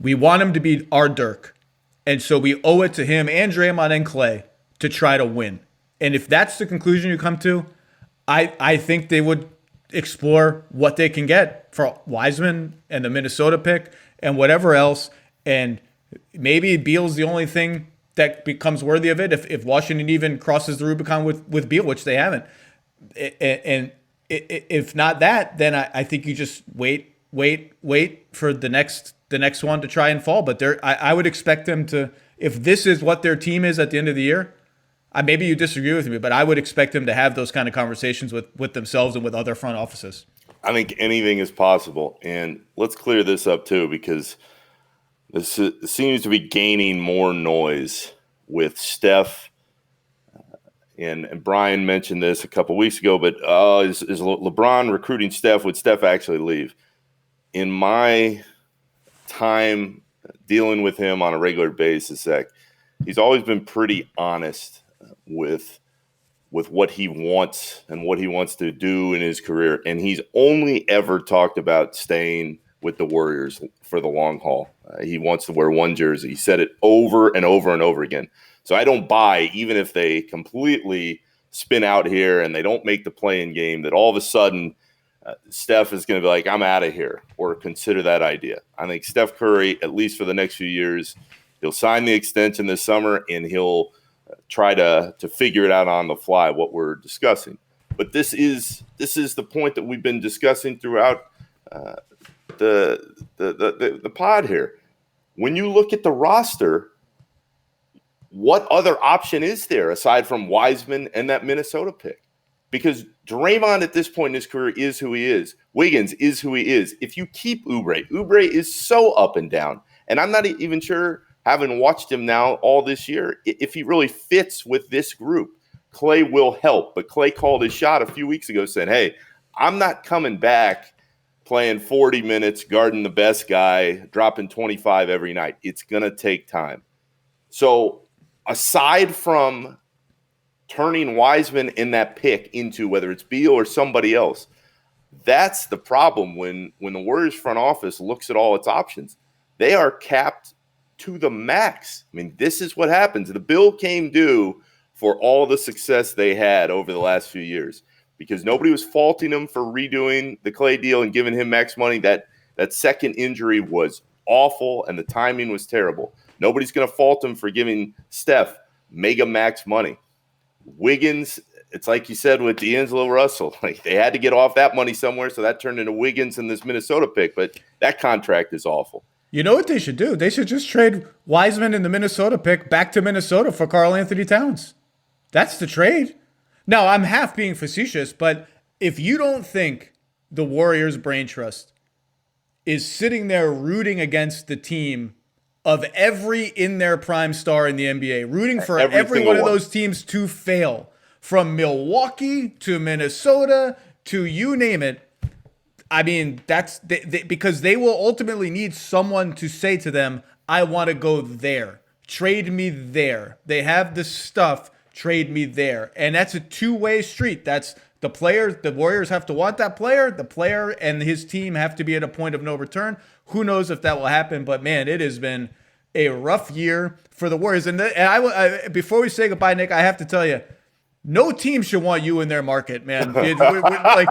We want him to be our Dirk. And so we owe it to him and Draymond and Clay to try to win. And if that's the conclusion you come to, I think they would explore what they can get for Wiseman and the Minnesota pick and whatever else. And maybe Beal's the only thing that becomes worthy of it if Washington even crosses the Rubicon with Beal, which they haven't. And if not that, then I think you just wait for the next one to try and fall. But I would expect them to, if this is what their team is at the end of the year, maybe you disagree with me, but I would expect them to have those kind of conversations with themselves and with other front offices. I think anything is possible. And let's clear this up too, because this seems to be gaining more noise with Steph. And Brian mentioned this a couple weeks ago, but is LeBron recruiting Steph? Would Steph actually leave? In my time dealing with him on a regular basis, Zach, he's always been pretty honest with what he wants and what he wants to do in his career. And he's only ever talked about staying with the Warriors for the long haul. He wants to wear one jersey. He said it over and over and over again. So I don't buy, even if they completely spin out here and they don't make the play-in game, that all of a sudden Steph is going to be like, I'm out of here, or consider that idea. I think Steph Curry, at least for the next few years, he'll sign the extension this summer and he'll try to figure it out on the fly, what we're discussing. But this is the point that we've been discussing throughout the pod here. When you look at the roster, what other option is there aside from Wiseman and that Minnesota pick? Because Draymond at this point in his career is who he is. Wiggins is who he is. If you keep Oubre is so up and down. And I'm not even sure, having watched him now all this year, if he really fits with this group. Clay will help. But Clay called his shot a few weeks ago saying, hey, I'm not coming back playing 40 minutes, guarding the best guy, dropping 25 every night. It's going to take time. So aside from turning Wiseman in that pick into whether it's Beal or somebody else, That's the problem when the Warriors front office looks at all its options. They are capped to the max. I mean, this is what happens. The bill came due for all the success they had over the last few years because nobody was faulting them for redoing the Clay deal and giving him max money. That second injury was awful and the timing was terrible. Nobody's going to fault him for giving Steph mega max money. Wiggins, it's like you said with D'Angelo Russell. Like they had to get off that money somewhere, so that turned into Wiggins and this Minnesota pick. But that contract is awful. You know what they should do? They should just trade Wiseman and the Minnesota pick back to Minnesota for Karl Anthony Towns. That's the trade. Now, I'm half being facetious, but if you don't think the Warriors brain trust is sitting there rooting against the team of every in their prime star in the NBA, rooting for every one of those teams to fail, from Milwaukee to Minnesota to you name it. I mean, that's because they will ultimately need someone to say to them, I want to go there. Trade me there. They have the stuff. Trade me there. And that's a two-way street. That's the player. The Warriors have to want that player. The player and his team have to be at a point of no return. Who knows if that will happen? But, man, it has been a rough year for the Warriors. And I before we say goodbye, Nick, I have to tell you, no team should want you in their market, man. Like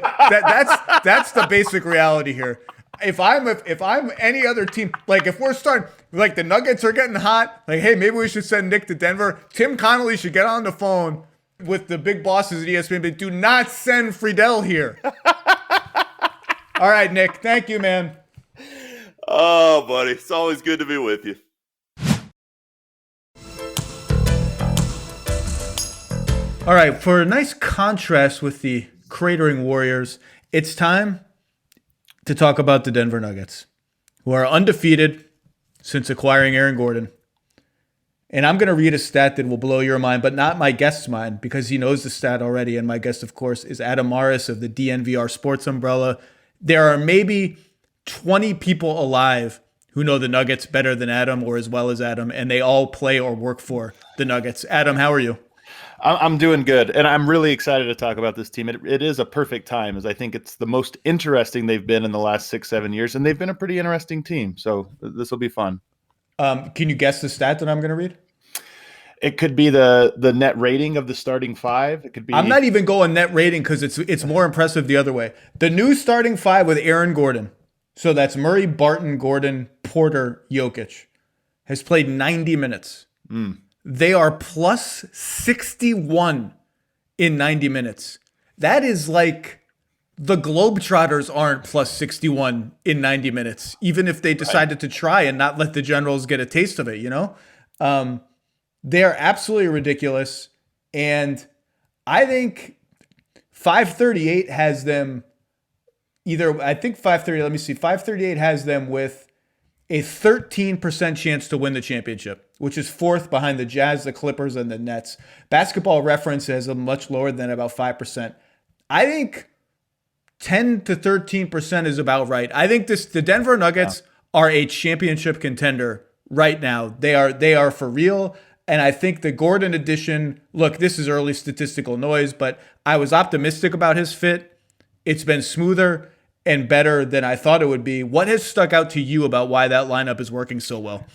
that's the basic reality here. If I'm any other team, like if we're starting, like the Nuggets are getting hot, like hey, maybe we should send Nick to Denver. Tim Connolly should get on the phone with the big bosses at ESPN, but do not send Friedel here. All right, Nick. Thank you, man. Oh, buddy, it's always good to be with you. All right, for a nice contrast with the cratering Warriors, it's time to talk about the Denver Nuggets, who are undefeated since acquiring Aaron Gordon. And I'm going to read a stat that will blow your mind, but not my guest's mind, because he knows the stat already. And my guest, of course, is Adam Morris of the DNVR Sports umbrella. There are maybe 20 people alive who know the Nuggets better than Adam or as well as Adam, and they all play or work for the Nuggets. Adam, how are you? I'm doing good, and I'm really excited to talk about this team. It is a perfect time, as I think it's the most interesting they've been in the last 6-7 years, and they've been a pretty interesting team, so this will be fun. Can you guess the stat that I'm going to read? It could be the net rating of the starting five. It could be. I'm not even going net rating because it's more impressive the other way. The new starting five with Aaron Gordon, so that's Murray, Barton, Gordon, Porter, Jokic, has played 90 minutes. They are plus 61 in 90 minutes. That is like the Globetrotters aren't plus 61 in 90 minutes, even if they decided to try and not let the Generals get a taste of it, you know? They're absolutely ridiculous. And I think 538 has them I think 538 has them with a 13% chance to win the championship, which is fourth behind the Jazz, the Clippers, and the Nets. Basketball Reference has them much lower than about 5%. I think 10 to 13% is about right. I think the Denver Nuggets are a championship contender right now. They are for real. And I think the Gordon addition, look, this is early statistical noise, but I was optimistic about his fit. It's been smoother and better than I thought it would be. What has stuck out to you about why that lineup is working so well?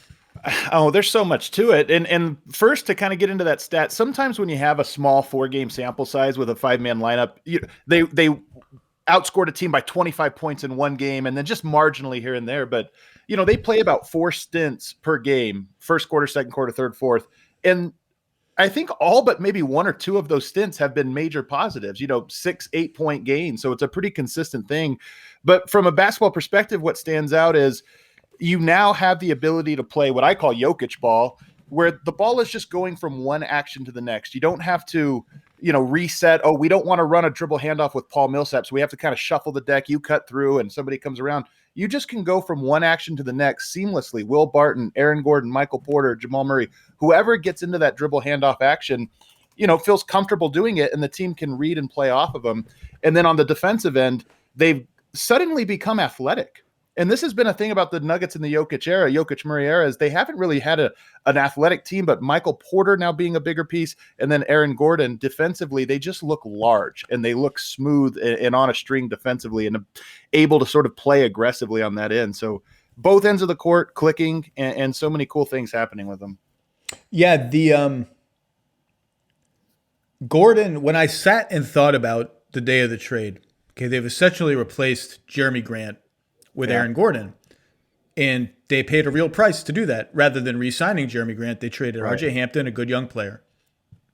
Oh, there's so much to it. And first, to kind of get into that stat, sometimes when you have a small 4-game sample size with a 5-man lineup, they outscored a team by 25 points in one game and then just marginally here and there. But, they play about 4 stints per game, first quarter, second quarter, third, fourth. And I think all but maybe 1 or 2 of those stints have been major positives, 6-8 point gains. So it's a pretty consistent thing. But from a basketball perspective, what stands out is you now have the ability to play what I call Jokic ball, where the ball is just going from one action to the next. You don't have to, reset. Oh, we don't want to run a dribble handoff with Paul Millsap, so we have to kind of shuffle the deck. You cut through and somebody comes around. You just can go from one action to the next seamlessly. Will Barton, Aaron Gordon, Michael Porter, Jamal Murray, whoever gets into that dribble handoff action, feels comfortable doing it, and the team can read and play off of them. And then on the defensive end, they've suddenly become athletic. And this has been a thing about the Nuggets in the Jokic Murray era, is they haven't really had an athletic team, but Michael Porter now being a bigger piece, and then Aaron Gordon defensively, they just look large and they look smooth and on a string defensively and able to sort of play aggressively on that end. So both ends of the court clicking and so many cool things happening with them. Yeah, the Gordon, when I sat and thought about the day of the trade, okay, they've essentially replaced Jeremy Grant with Aaron Gordon. And they paid a real price to do that. Rather than re-signing Jeremy Grant, they traded RJ Hampton, a good young player,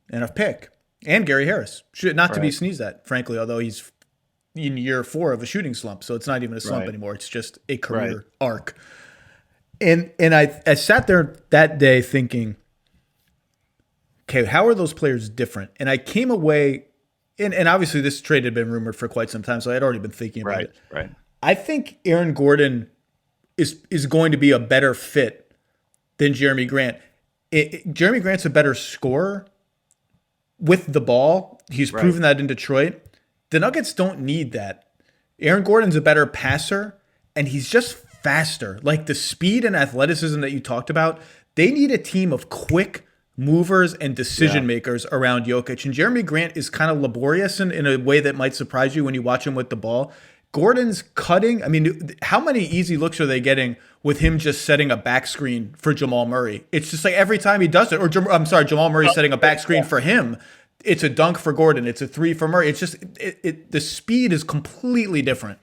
and a pick, and Gary Harris. Not to be sneezed at, frankly, although he's in year 4 of a shooting slump. So it's not even a slump anymore. It's just a career arc. And I sat there that day thinking, okay, how are those players different? And I came away, and obviously this trade had been rumored for quite some time, so I had already been thinking about it. Right. I think Aaron Gordon is going to be a better fit than Jeremy Grant. Jeremy Grant's a better scorer with the ball. He's proven that in Detroit. The Nuggets don't need that. Aaron Gordon's a better passer, and he's just faster. Like the speed and athleticism that you talked about, they need a team of quick movers and decision makers around Jokic. And Jeremy Grant is kind of laborious in a way that might surprise you when you watch him with the ball. Gordon's cutting. I mean, how many easy looks are they getting with him just setting a back screen for Jamal Murray? It's just like every time he does it, or Jamal Murray setting a back screen for him, it's a dunk for Gordon. It's a 3 for Murray. It's just the speed is completely different.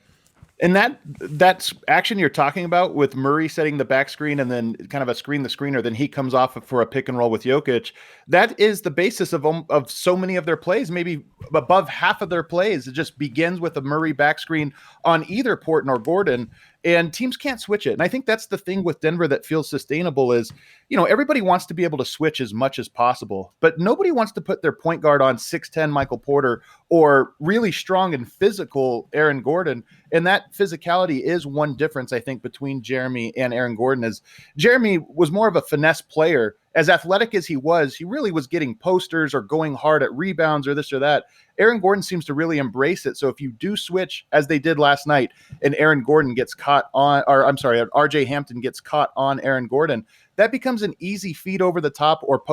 And that's action you're talking about with Murray setting the back screen and then kind of a screen the screener, then he comes off for a pick and roll with Jokic. That is the basis of so many of their plays, maybe above half of their plays. It just begins with a Murray back screen on either Portland or Gordon, and teams can't switch it. And I think that's the thing with Denver that feels sustainable is, everybody wants to be able to switch as much as possible, but nobody wants to put their point guard on 6'10" Michael Porter or really strong and physical Aaron Gordon. And that physicality is one difference, I think, between Jeremy and Aaron Gordon. Is Jeremy was more of a finesse player. As athletic as he really was getting posters or going hard at rebounds or this or that. Aaron Gordon seems to really embrace it. So if you do switch, as they did last night, and Aaron Gordon gets caught on, RJ Hampton gets caught on Aaron Gordon, that becomes an easy feed over the top or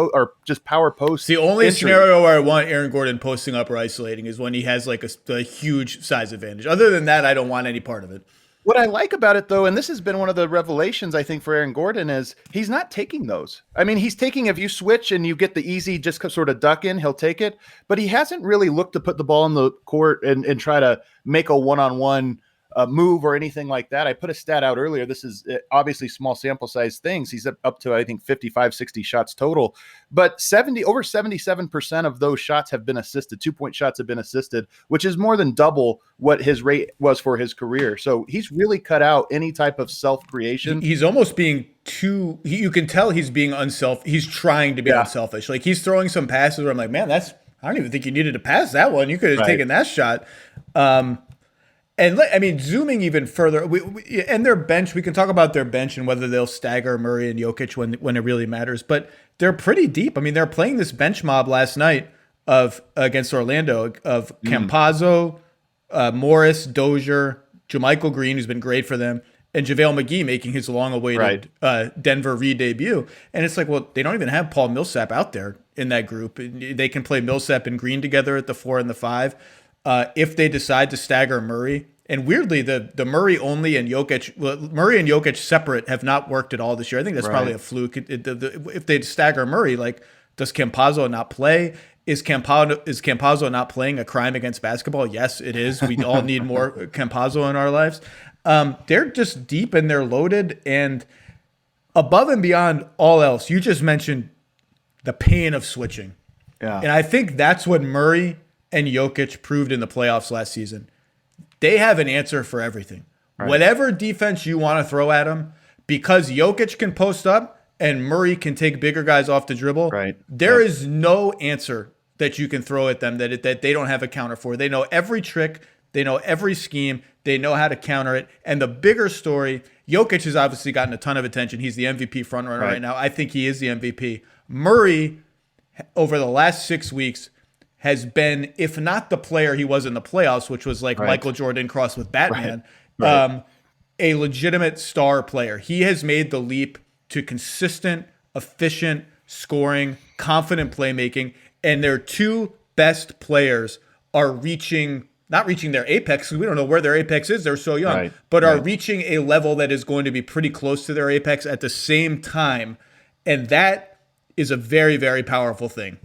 just power post. The only scenario where I want Aaron Gordon posting up or isolating is when he has like a huge size advantage. Other than that, I don't want any part of it. What I like about it, though, and this has been one of the revelations, I think, for Aaron Gordon, is he's not taking those. I mean, he's taking, if you switch and you get the easy, just sort of duck in, he'll take it. But he hasn't really looked to put the ball in the court and try to make a one-on-one move or anything like that. I put a stat out earlier. This is obviously small sample size things. He's up to, I think, 55, 60 shots total. But over 77% of those shots have been assisted. 2-point shots have been assisted, which is more than double what his rate was for his career. So he's really cut out any type of self-creation. He's almost being you can tell he's being he's trying to be unselfish. Like he's throwing some passes where I'm like, man, I don't even think you needed to pass that one. You could have taken that shot. And I mean, zooming even further, and their bench, we can talk about their bench and whether they'll stagger Murray and Jokic when it really matters. But they're pretty deep. I mean, they're playing this bench mob last night against Orlando of Campazzo, Morris, Dozier, JaMychal Green, who's been great for them, and JaVale McGee making his long-awaited Denver re-debut. And it's like, well, they don't even have Paul Millsap out there in that group. They can play Millsap and Green together at the 4 and the 5. If they decide to stagger Murray, and weirdly, the Murray only and Murray and Jokic separate have not worked at all this year. I think that's probably a fluke. If they stagger Murray, like, does Campazzo not play? Is Campazzo not playing a crime against basketball? Yes, it is. We all need more Campazzo in our lives. They're just deep and they're loaded, and above and beyond all else, you just mentioned the pain of switching. Yeah. And I think that's what Murray and Jokic proved in the playoffs last season. They have an answer for everything. Right. Whatever defense you want to throw at them, because Jokic can post up and Murray can take bigger guys off the dribble, there is no answer that you can throw at them that they don't have a counter for. They know every trick. They know every scheme. They know how to counter it. And the bigger story, Jokic has obviously gotten a ton of attention. He's the MVP frontrunner right now. I think he is the MVP. Murray, over the last 6 weeks, has been, if not the player he was in the playoffs, which was like Michael Jordan crossed with Batman. a legitimate star player. He has made the leap to consistent, efficient scoring, confident playmaking, and their two best players are not reaching their apex, because we don't know where their apex is, they're so young, but are reaching a level that is going to be pretty close to their apex at the same time. And that is a very, very powerful thing.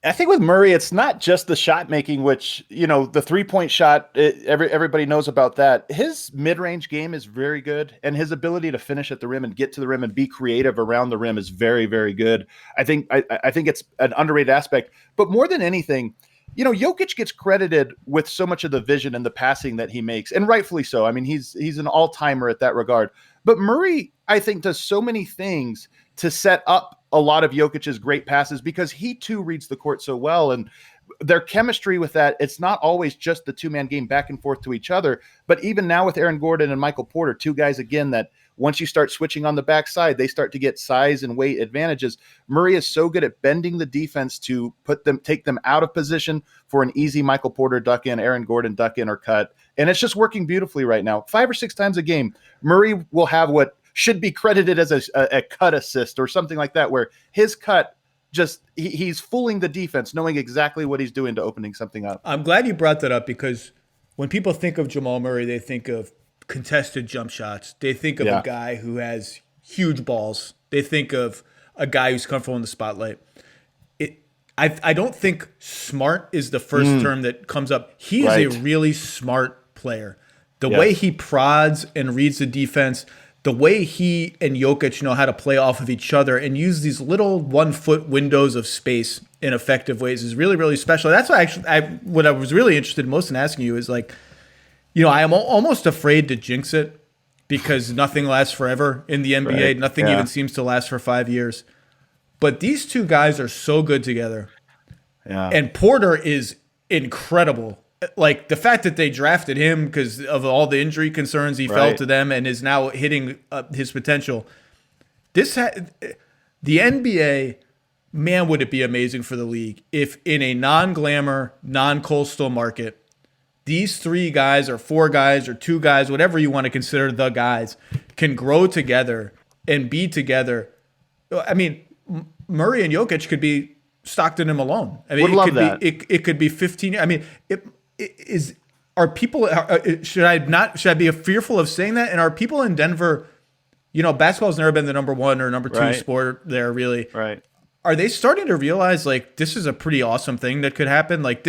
I think with Murray, it's not just the shot making, which, the 3-point shot, everybody knows about that. His mid-range game is very good, and his ability to finish at the rim and get to the rim and be creative around the rim is very, very good. I think it's an underrated aspect. But more than anything, Jokic gets credited with so much of the vision and the passing that he makes, and rightfully so. I mean, he's an all-timer at that regard. But Murray, I think, does so many things to set up a lot of Jokic's great passes, because he too reads the court so well. And their chemistry with that, it's not always just the two-man game back and forth to each other, but even now with Aaron Gordon and Michael Porter, two guys, again, that once you start switching on the backside, they start to get size and weight advantages. Murray is so good at bending the defense to take them out of position for an easy Michael Porter duck in, Aaron Gordon duck in or cut. And it's just working beautifully right now. 5 or 6 times a game, Murray will have what should be credited as a cut assist or something like that, where his cut he's fooling the defense, knowing exactly what he's doing to opening something up. I'm glad you brought that up, because when people think of Jamal Murray, they think of contested jump shots. They think of a guy who has huge balls. They think of a guy who's comfortable in the spotlight. I don't think smart is the first term that comes up. He is a really smart player. The way he prods and reads the defense, the way he and Jokic know how to play off of each other and use these little 1-foot windows of space in effective ways is really, really special. That's what I was really interested most in asking you is, like, I am almost afraid to jinx it, because nothing lasts forever in the NBA. Right. Nothing even seems to last for 5 years. But these two guys are so good together. Yeah. And Porter is incredible. Like, the fact that they drafted him because of all the injury concerns he felt to them and is now hitting his potential. The NBA, man, would it be amazing for the league if in a non-glamour, non-coastal market, these 3 guys or 4 guys or 2 guys, whatever you want to consider the guys, can grow together and be together. I mean, Murray and Jokic could be Stockton and Malone. I mean, it could be 15. I mean, should I be fearful of saying that? And are people in Denver, basketball's never been the number 1 or number 2 sport there, really. Right. Are they starting to realize, like, this is a pretty awesome thing that could happen? Like,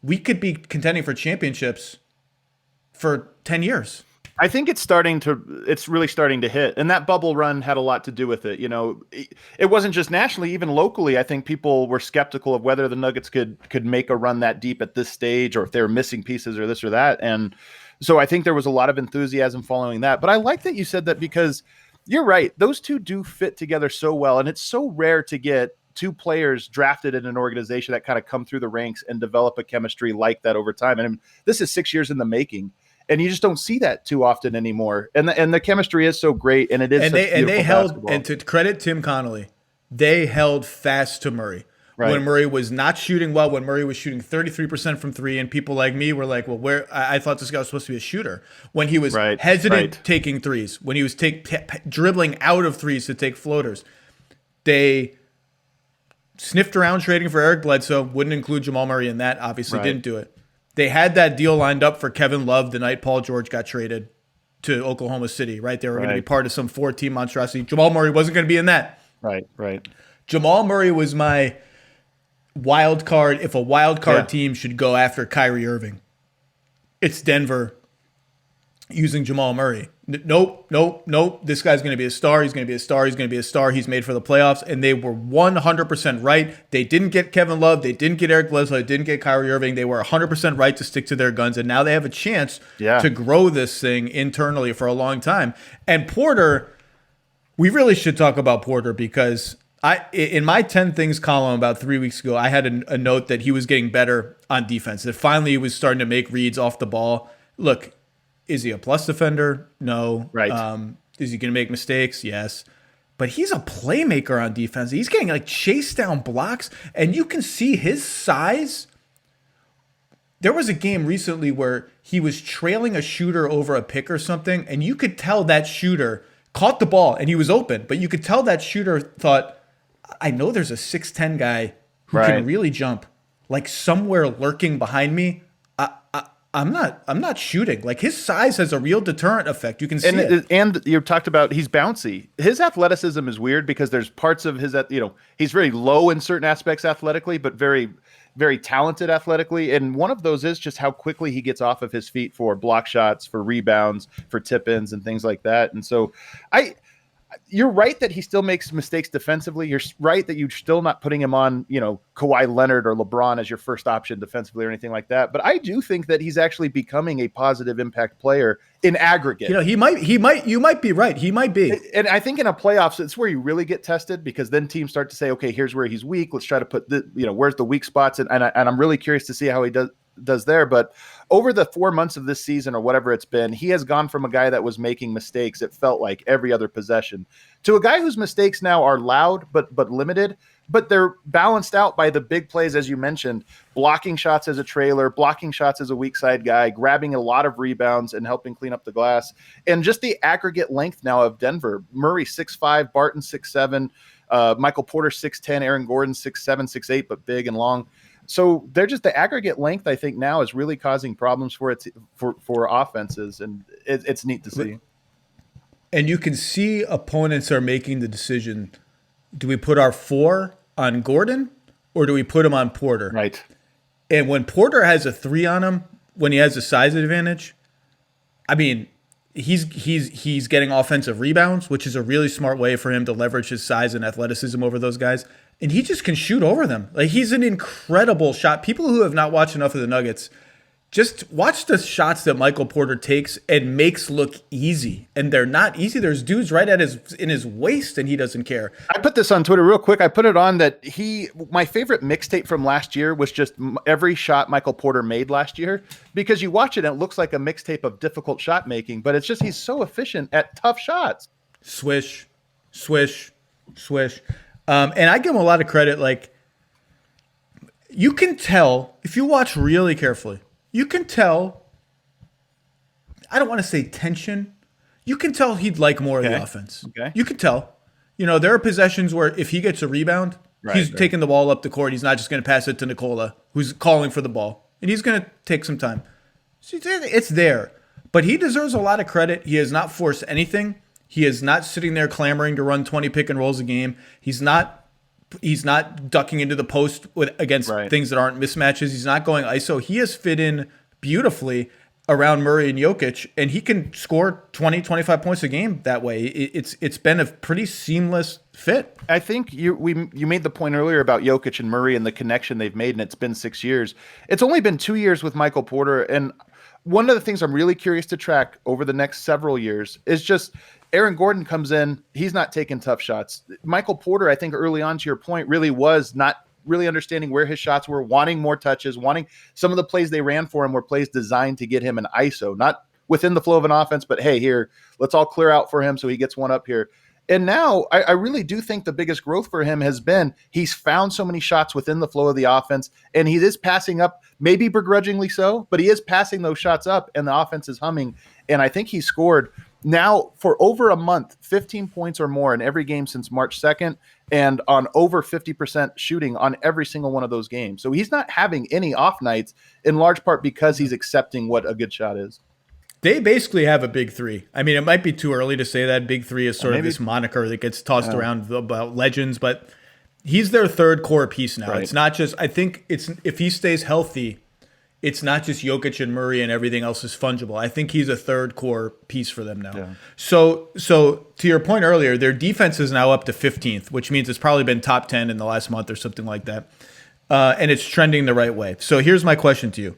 we could be contending for championships for 10 years. I think it's really starting to hit. And that bubble run had a lot to do with it. It wasn't just nationally, even locally. I think people were skeptical of whether the Nuggets could make a run that deep at this stage, or if they were missing pieces or this or that. And so I think there was a lot of enthusiasm following that. But I like that you said that, because you're right. Those two do fit together so well. And it's so rare to get 2 players drafted in an organization that kind of come through the ranks and develop a chemistry like that over time. And this is 6 years in the making. And you just don't see that too often anymore. And the chemistry is so great, and it is. And they held basketball. And to credit Tim Connolly, they held fast to Murray when Murray was not shooting well. When Murray was shooting 33% from 3, and people like me were like, "Well, where?" I thought this guy was supposed to be a shooter. When he was hesitant taking threes, when he was dribbling out of threes to take floaters, they sniffed around trading for Eric Bledsoe. Wouldn't include Jamal Murray in that. Obviously, didn't do it. They had that deal lined up for Kevin Love the night Paul George got traded to Oklahoma City, right? They were going to be part of some 4-team monstrosity. Jamal Murray wasn't going to be in that. Right. Jamal Murray was my wild card. If a wild card team should go after Kyrie Irving, it's Denver using Jamal Murray. Nope. This guy's going to be a star. He's going to be a star. He's going to be a star. He's made for the playoffs. And they were 100% right. They didn't get Kevin Love. They didn't get Eric Bledsoe. They didn't get Kyrie Irving. They were 100% right to stick to their guns. And now they have a chance to grow this thing internally for a long time. And Porter, we really should talk about Porter, because in my 10 things column about 3 weeks ago, I had a note that he was getting better on defense, that finally he was starting to make reads off the ball. Look, is he a plus defender? No. Right. Is he going to make mistakes? Yes. But he's a playmaker on defense. He's getting chased down blocks, and you can see his size There was a game recently where he was trailing a shooter over a pick or something, and you could tell that shooter caught the ball and he was open, but you could tell that shooter thought, I know there's a 6'10" guy who can really jump, like somewhere lurking behind me. I'm not shooting. Like his size has a real deterrent effect. You can see it. And you talked about he's bouncy. His athleticism is weird because there's parts of his, he's very low in certain aspects athletically, but very, very talented athletically. And one of those is just how quickly he gets off of his feet for block shots, for rebounds, for tip-ins and things like that. And so you're right that he still makes mistakes defensively. You're right that you're still not putting him on, Kawhi Leonard or LeBron as your first option defensively or anything like that. But I do think that he's actually becoming a positive impact player in aggregate. You might be right. He might be. And I think in a playoffs, it's where you really get tested because then teams start to say, okay, here's where he's weak. Let's try to put where's the weak spots. And I'm really curious to see how he does there. But over the 4 months of this season or whatever it's been, he has gone from a guy that was making mistakes, it felt like every other possession, to a guy whose mistakes now are loud but limited, but they're balanced out by the big plays, as you mentioned, blocking shots as a trailer, blocking shots as a weak side guy, grabbing a lot of rebounds and helping clean up the glass. And just the aggregate length now of Denver: Murray 6'5", Barton 6'7", Michael Porter 6'10", Aaron Gordon 6'7", 6'8", but big and long. So they're just the aggregate length, I think, now is really causing problems for offenses, and it's neat to see. And you can see opponents are making the decision: do we put our 4 on Gordon or do we put him on Porter? Right. And when Porter has a 3 on him, when he has a size advantage, I mean, he's getting offensive rebounds, which is a really smart way for him to leverage his size and athleticism over those guys. And he just can shoot over them. Like, he's an incredible shot. People who have not watched enough of the Nuggets, just watch the shots that Michael Porter takes and makes look easy. And they're not easy. There's dudes right in his waist and he doesn't care. I put this on Twitter real quick. I put it on that my favorite mixtape from last year was just every shot Michael Porter made last year, because you watch it and it looks like a mixtape of difficult shot making, but it's just he's so efficient at tough shots. Swish, swish, swish. And I give him a lot of credit. Like, you can tell, if you watch really carefully, you can tell, I don't want to say tension, you can tell he'd like more of the offense. Okay. You can tell. There are possessions where if he gets a rebound, he's taking the ball up the court. He's not just going to pass it to Nikola, who's calling for the ball. And he's going to take some time. So it's there. But he deserves a lot of credit. He has not forced anything. He is not sitting there clamoring to run 20 pick and rolls a game. He's not ducking into the post against things that aren't mismatches. He's not going ISO. He has fit in beautifully around Murray and Jokic, and he can score 20, 25 points a game that way. It's been a pretty seamless fit. I think you made the point earlier about Jokic and Murray and the connection they've made, and it's been 6 years. It's only been 2 years with Michael Porter, and one of the things I'm really curious to track over the next several years is just Aaron Gordon comes in. He's not taking tough shots. Michael Porter, I think early on, to your point, really was not really understanding where his shots were, wanting more touches, wanting some of the plays they ran for him were plays designed to get him an ISO, not within the flow of an offense, but hey, here, let's all clear out for him so he gets one up here. And now I really do think the biggest growth for him has been he's found so many shots within the flow of the offense, and he is passing up, maybe begrudgingly so, but he is passing those shots up, and the offense is humming. And I think he scored now for over a month, 15 points or more in every game since March 2nd, and on over 50% shooting on every single one of those games. So he's not having any off nights, in large part because he's accepting what a good shot is. They basically have a big 3. I mean, it might be too early to say that. Big 3 is sort of this moniker that gets tossed around about legends, but he's their third core piece now. Right. It's not just, I think if he stays healthy, it's not just Jokic and Murray and everything else is fungible. I think he's a third core piece for them now. Yeah. So to your point earlier, their defense is now up to 15th, which means it's probably been top 10 in the last month or something like that. And it's trending the right way. So here's my question to you.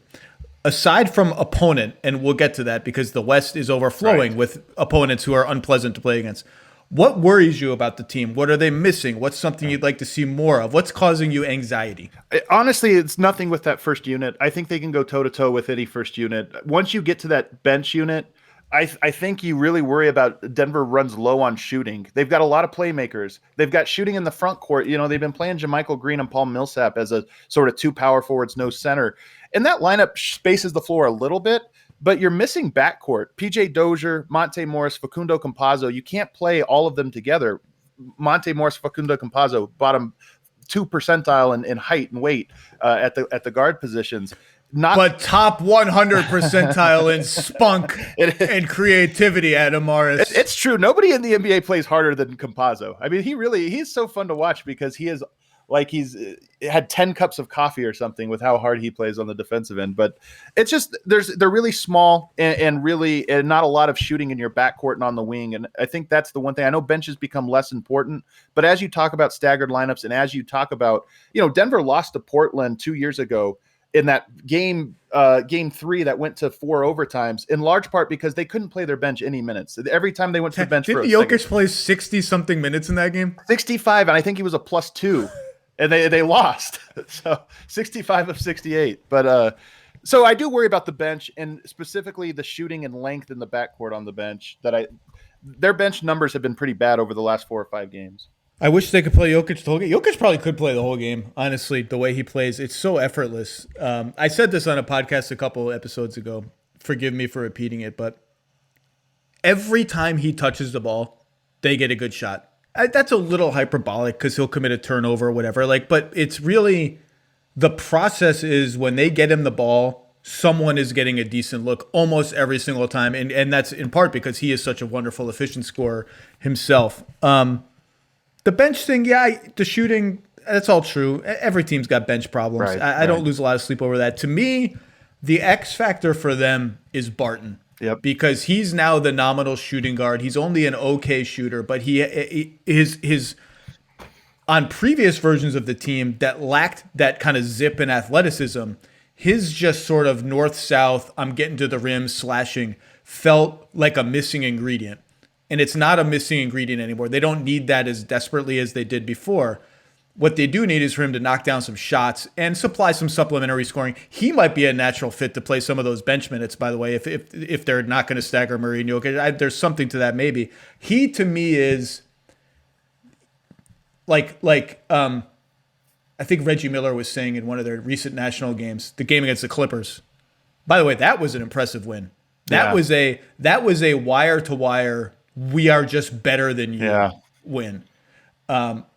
Aside from opponent, and we'll get to that because the West is overflowing with opponents who are unpleasant to play against, what worries you about the team? What are they missing? What's something you'd like to see more of? What's causing you anxiety? Honestly, it's nothing with that first unit. I think they can go toe-to-toe with any first unit. Once you get to that bench unit, I think you really worry about Denver runs low on shooting. They've got a lot of playmakers. They've got shooting in the front court. They've been playing JaMychal Green and Paul Millsap as a sort of 2 power forwards, no center. And that lineup spaces the floor a little bit, but you're missing backcourt. PJ Dozier, Monte Morris, Facundo Campazzo. You can't play all of them together. Monte Morris, Facundo Campazzo, bottom 2 percentile in height and weight at the guard positions. But top 100 percentile in spunk and creativity, Adam Morris. It's true. Nobody in the NBA plays harder than Campazzo. I mean, he's so fun to watch because he's had 10 cups of coffee or something with how hard he plays on the defensive end. But it's just they're really small and really not a lot of shooting in your backcourt and on the wing. And I think that's the one thing. I know benches become less important, but as you talk about staggered lineups and as you talk about, Denver lost to Portland 2 years ago in that game 3 that went to 4 overtimes, in large part because they couldn't play their bench any minutes. Every time they went to the bench, didn't Jokic play 60-something minutes in that game? 65, and I think he was a +2, and they lost. So 65 of 68. But so I do worry about the bench, and specifically the shooting and length in the backcourt on the bench. Their bench numbers have been pretty bad over the last 4 or 5 games. I wish they could play Jokic the whole game. Jokic probably could play the whole game, honestly, the way he plays. It's so effortless. I said this on a podcast a couple episodes ago. Forgive me for repeating it, but every time he touches the ball, they get a good shot. That's a little hyperbolic because he'll commit a turnover or whatever. But it's really the process is when they get him the ball, someone is getting a decent look almost every single time. And that's in part because he is such a wonderful, efficient scorer himself. The bench thing, the shooting, that's all true. Every team's got bench problems. Right, I don't lose a lot of sleep over that. To me, the X factor for them is Barton. Yep. Because he's now the nominal shooting guard. He's only an okay shooter, but his on previous versions of the team that lacked that kind of zip and athleticism, his just sort of north-south, I'm getting to the rim, slashing, felt like a missing ingredient. And it's not a missing ingredient anymore. They don't need that as desperately as they did before. What they do need is for him to knock down some shots and supply some supplementary scoring. He might be a natural fit to play some of those bench minutes, by the way, if they're not going to stagger Murray and Jokic. There's something to that maybe. He, to me, is I think Reggie Miller was saying in one of their recent national games, the game against the Clippers. By the way, that was an impressive win. That was a wire-to-wire, we are just better than you win.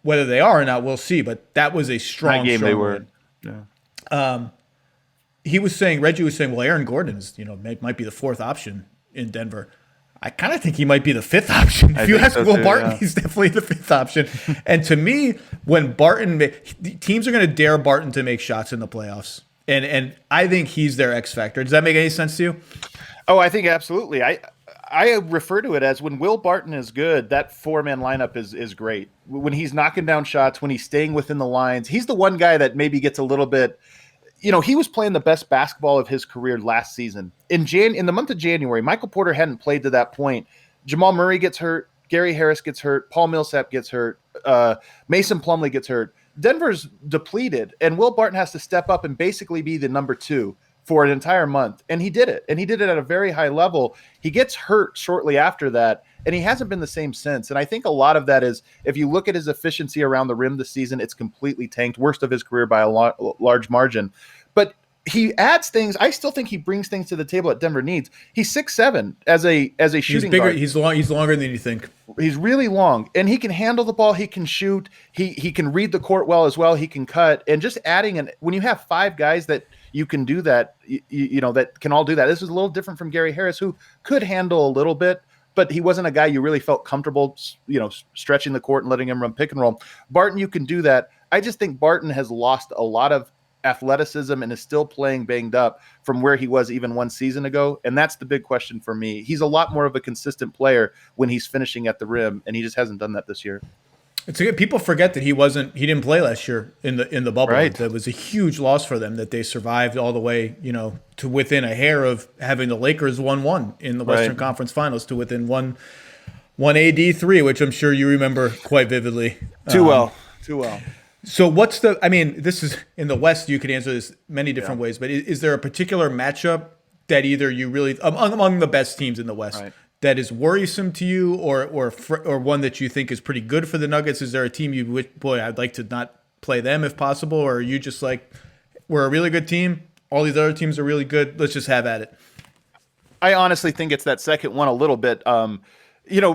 Whether they are or not, we'll see. But that was a strong game. They win. were. Yeah. Reggie was saying, well, Aaron Gordon is, might be the 4th option in Denver. I kind of think he might be the 5th option. If you ask Will Barton, he's definitely the 5th option. And to me, when teams are going to dare Barton to make shots in the playoffs, and I think he's their X factor. Does that make any sense to you? Oh, I think absolutely. I refer to it as when Will Barton is good, that 4-man lineup is great. When he's knocking down shots, when he's staying within the lines, he's the one guy that maybe gets a little bit, he was playing the best basketball of his career last season. In the month of January, Michael Porter hadn't played to that point. Jamal Murray gets hurt. Gary Harris gets hurt. Paul Millsap gets hurt. Mason Plumlee gets hurt. Denver's depleted, and Will Barton has to step up and basically be the number 2 for an entire month. And he did it. And he did it at a very high level. He gets hurt shortly after that, and he hasn't been the same since. And I think a lot of that is, if you look at his efficiency around the rim this season, it's completely tanked, worst of his career by a large margin. But he adds things. I still think he brings things to the table that Denver needs. He's 6'7" as a shooting guard. He's longer than you think. He's really long, and he can handle the ball. He can shoot. He can read the court well as well. He can cut. And just adding when you have 5 guys that you can do that, that can all do that. This is a little different from Gary Harris, who could handle a little bit, but he wasn't a guy you really felt comfortable, stretching the court and letting him run pick and roll. Barton, you can do that. I just think Barton has lost a lot of athleticism and is still playing banged up from where he was even 1 season ago. And that's the big question for me. He's a lot more of a consistent player when he's finishing at the rim, and he just hasn't done that this year. People forget that he didn't play last year in the bubble. Right. That was a huge loss for them, that they survived all the way, to within a hair of having the Lakers 1-1 in the Western Conference Finals, to within one AD3, which I'm sure you remember quite vividly. Too well. So this is in the West, you could answer this many different ways, but is there a particular matchup that either you really among the best teams in the West Right. that is worrisome to you, or one that you think is pretty good for the Nuggets? Is there a team you would, boy, I'd like to not play them if possible, or are you just like, we're a really good team, all these other teams are really good, let's just have at it? I honestly think it's that second one a little bit.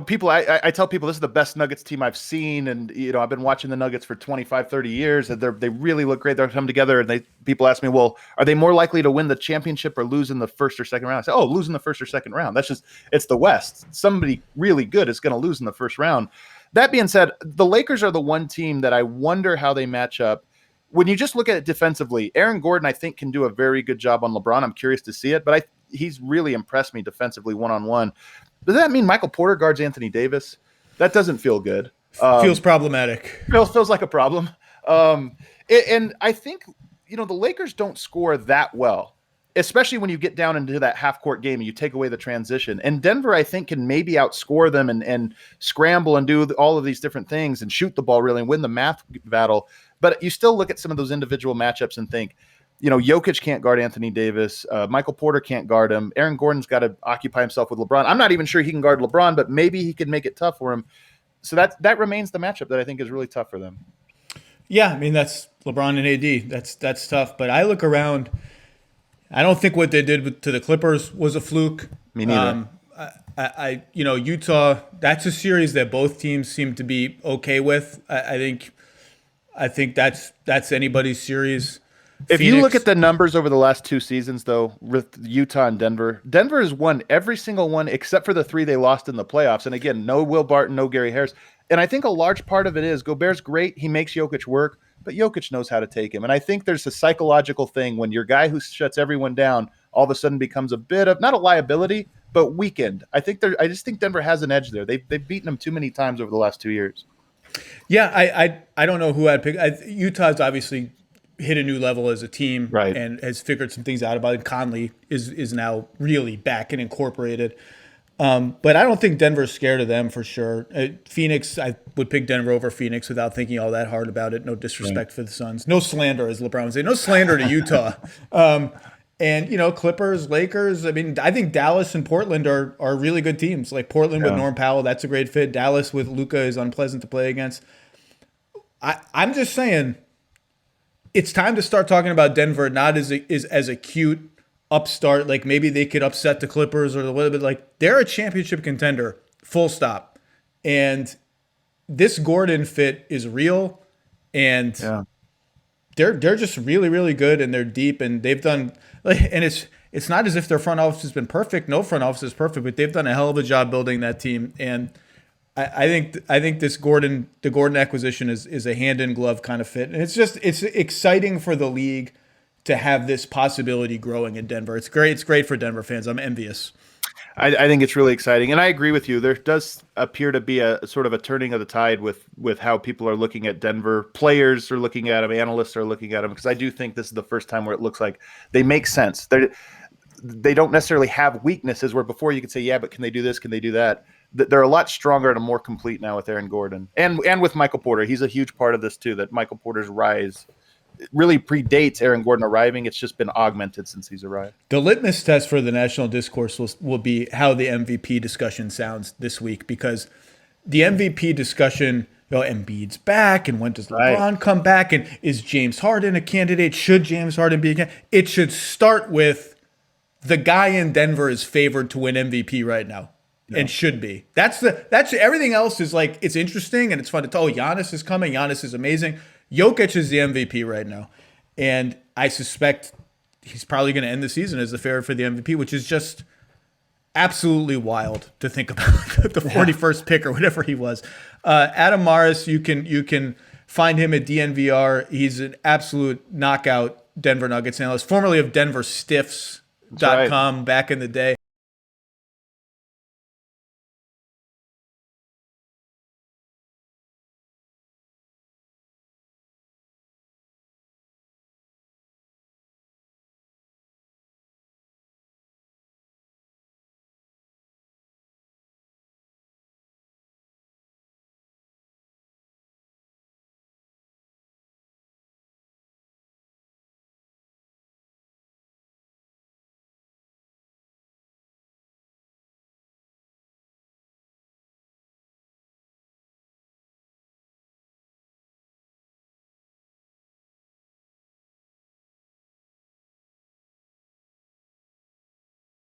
People, I tell people this is the best Nuggets team I've seen. And, I've been watching the Nuggets for 25, 30 years, and they really look great. They're coming together, and people ask me, well, are they more likely to win the championship or lose in the first or second round? I say, losing the first or second round. It's the West. Somebody really good is going to lose in the first round. That being said, the Lakers are the one team that I wonder how they match up. When you just look at it defensively, Aaron Gordon, I think, can do a very good job on LeBron. I'm curious to see it, but he's really impressed me defensively one-on-one. Does that mean Michael Porter guards Anthony Davis? That doesn't feel good. Feels problematic. Feels like a problem. And I think, the Lakers don't score that well, especially when you get down into that half-court game and you take away the transition. And Denver, I think, can maybe outscore them and scramble and do all of these different things and shoot the ball really and win the math battle. But you still look at some of those individual matchups and think, Jokic can't guard Anthony Davis. Michael Porter can't guard him. Aaron Gordon's got to occupy himself with LeBron. I'm not even sure he can guard LeBron, but maybe he can make it tough for him. So that remains the matchup that I think is really tough for them. Yeah, I mean, that's LeBron and AD. That's tough. But I look around, I don't think what they did to the Clippers was a fluke. Me neither. Utah, that's a series that both teams seem to be okay with. I think that's anybody's series. If Phoenix, you look at the numbers over the last two seasons, though, with Utah and Denver has won every single one except for the 3 they lost in the playoffs. And again, no Will Barton, no Gary Harris. And I think a large part of it is Gobert's great. He makes Jokic work, but Jokic knows how to take him. And I think there's a psychological thing when your guy who shuts everyone down all of a sudden becomes a bit of, not a liability, but weakened. I just think Denver has an edge there. They've beaten them too many times over the last 2 years. Yeah, I don't know who I'd pick. Utah's obviously hit a new level as a team, right, and has figured some things out about it. Conley is now really back and incorporated. But I don't think Denver's scared of them for sure. Phoenix, I would pick Denver over Phoenix without thinking all that hard about it. No disrespect for the Suns. No slander, as LeBron would say. No slander to Utah. And, Clippers, Lakers. I mean, I think Dallas and Portland are really good teams. Like Portland with Norm Powell, that's a great fit. Dallas with Luka is unpleasant to play against. I'm just saying, it's time to start talking about Denver not as a cute upstart, like maybe they could upset the Clippers or a little bit. Like, they're a championship contender, full stop. And this Gordon fit is real, and they're just really, really good, and they're deep, and they've done. And it's not as if their front office has been perfect. No front office is perfect, but they've done a hell of a job building that team. And I think the Gordon acquisition is a hand in glove kind of fit, and it's exciting for the league to have this possibility growing in Denver. It's great. It's great for Denver fans. I'm envious. I think it's really exciting, and I agree with you. There does appear to be a sort of a turning of the tide with how people are looking at Denver. Players are looking at them, analysts are looking at them, because I do think this is the first time where it looks like they make sense. They don't necessarily have weaknesses where before you could say, yeah, but can they do this? Can they do that? They're a lot stronger and more complete now with Aaron Gordon and with Michael Porter. He's a huge part of this too, that Michael Porter's rise really predates Aaron Gordon arriving. It's just been augmented since he's arrived. The litmus test for the national discourse will be how the MVP discussion sounds this week, because the MVP discussion, Embiid's back, and when does LeBron come back, and is James Harden a candidate? Should James Harden be a candidate? It should start with the guy in Denver is favored to win MVP right now. And should be. That's everything else is like, it's interesting and it's fun to tell. Giannis is coming. Giannis is amazing. Jokic is the MVP right now. And I suspect he's probably going to end the season as the favorite for the MVP, which is just absolutely wild to think about. The 41st pick or whatever he was. Adam Morris, you can find him at DNVR. He's an absolute knockout Denver Nuggets analyst, formerly of DenverStiffs.com back in the day.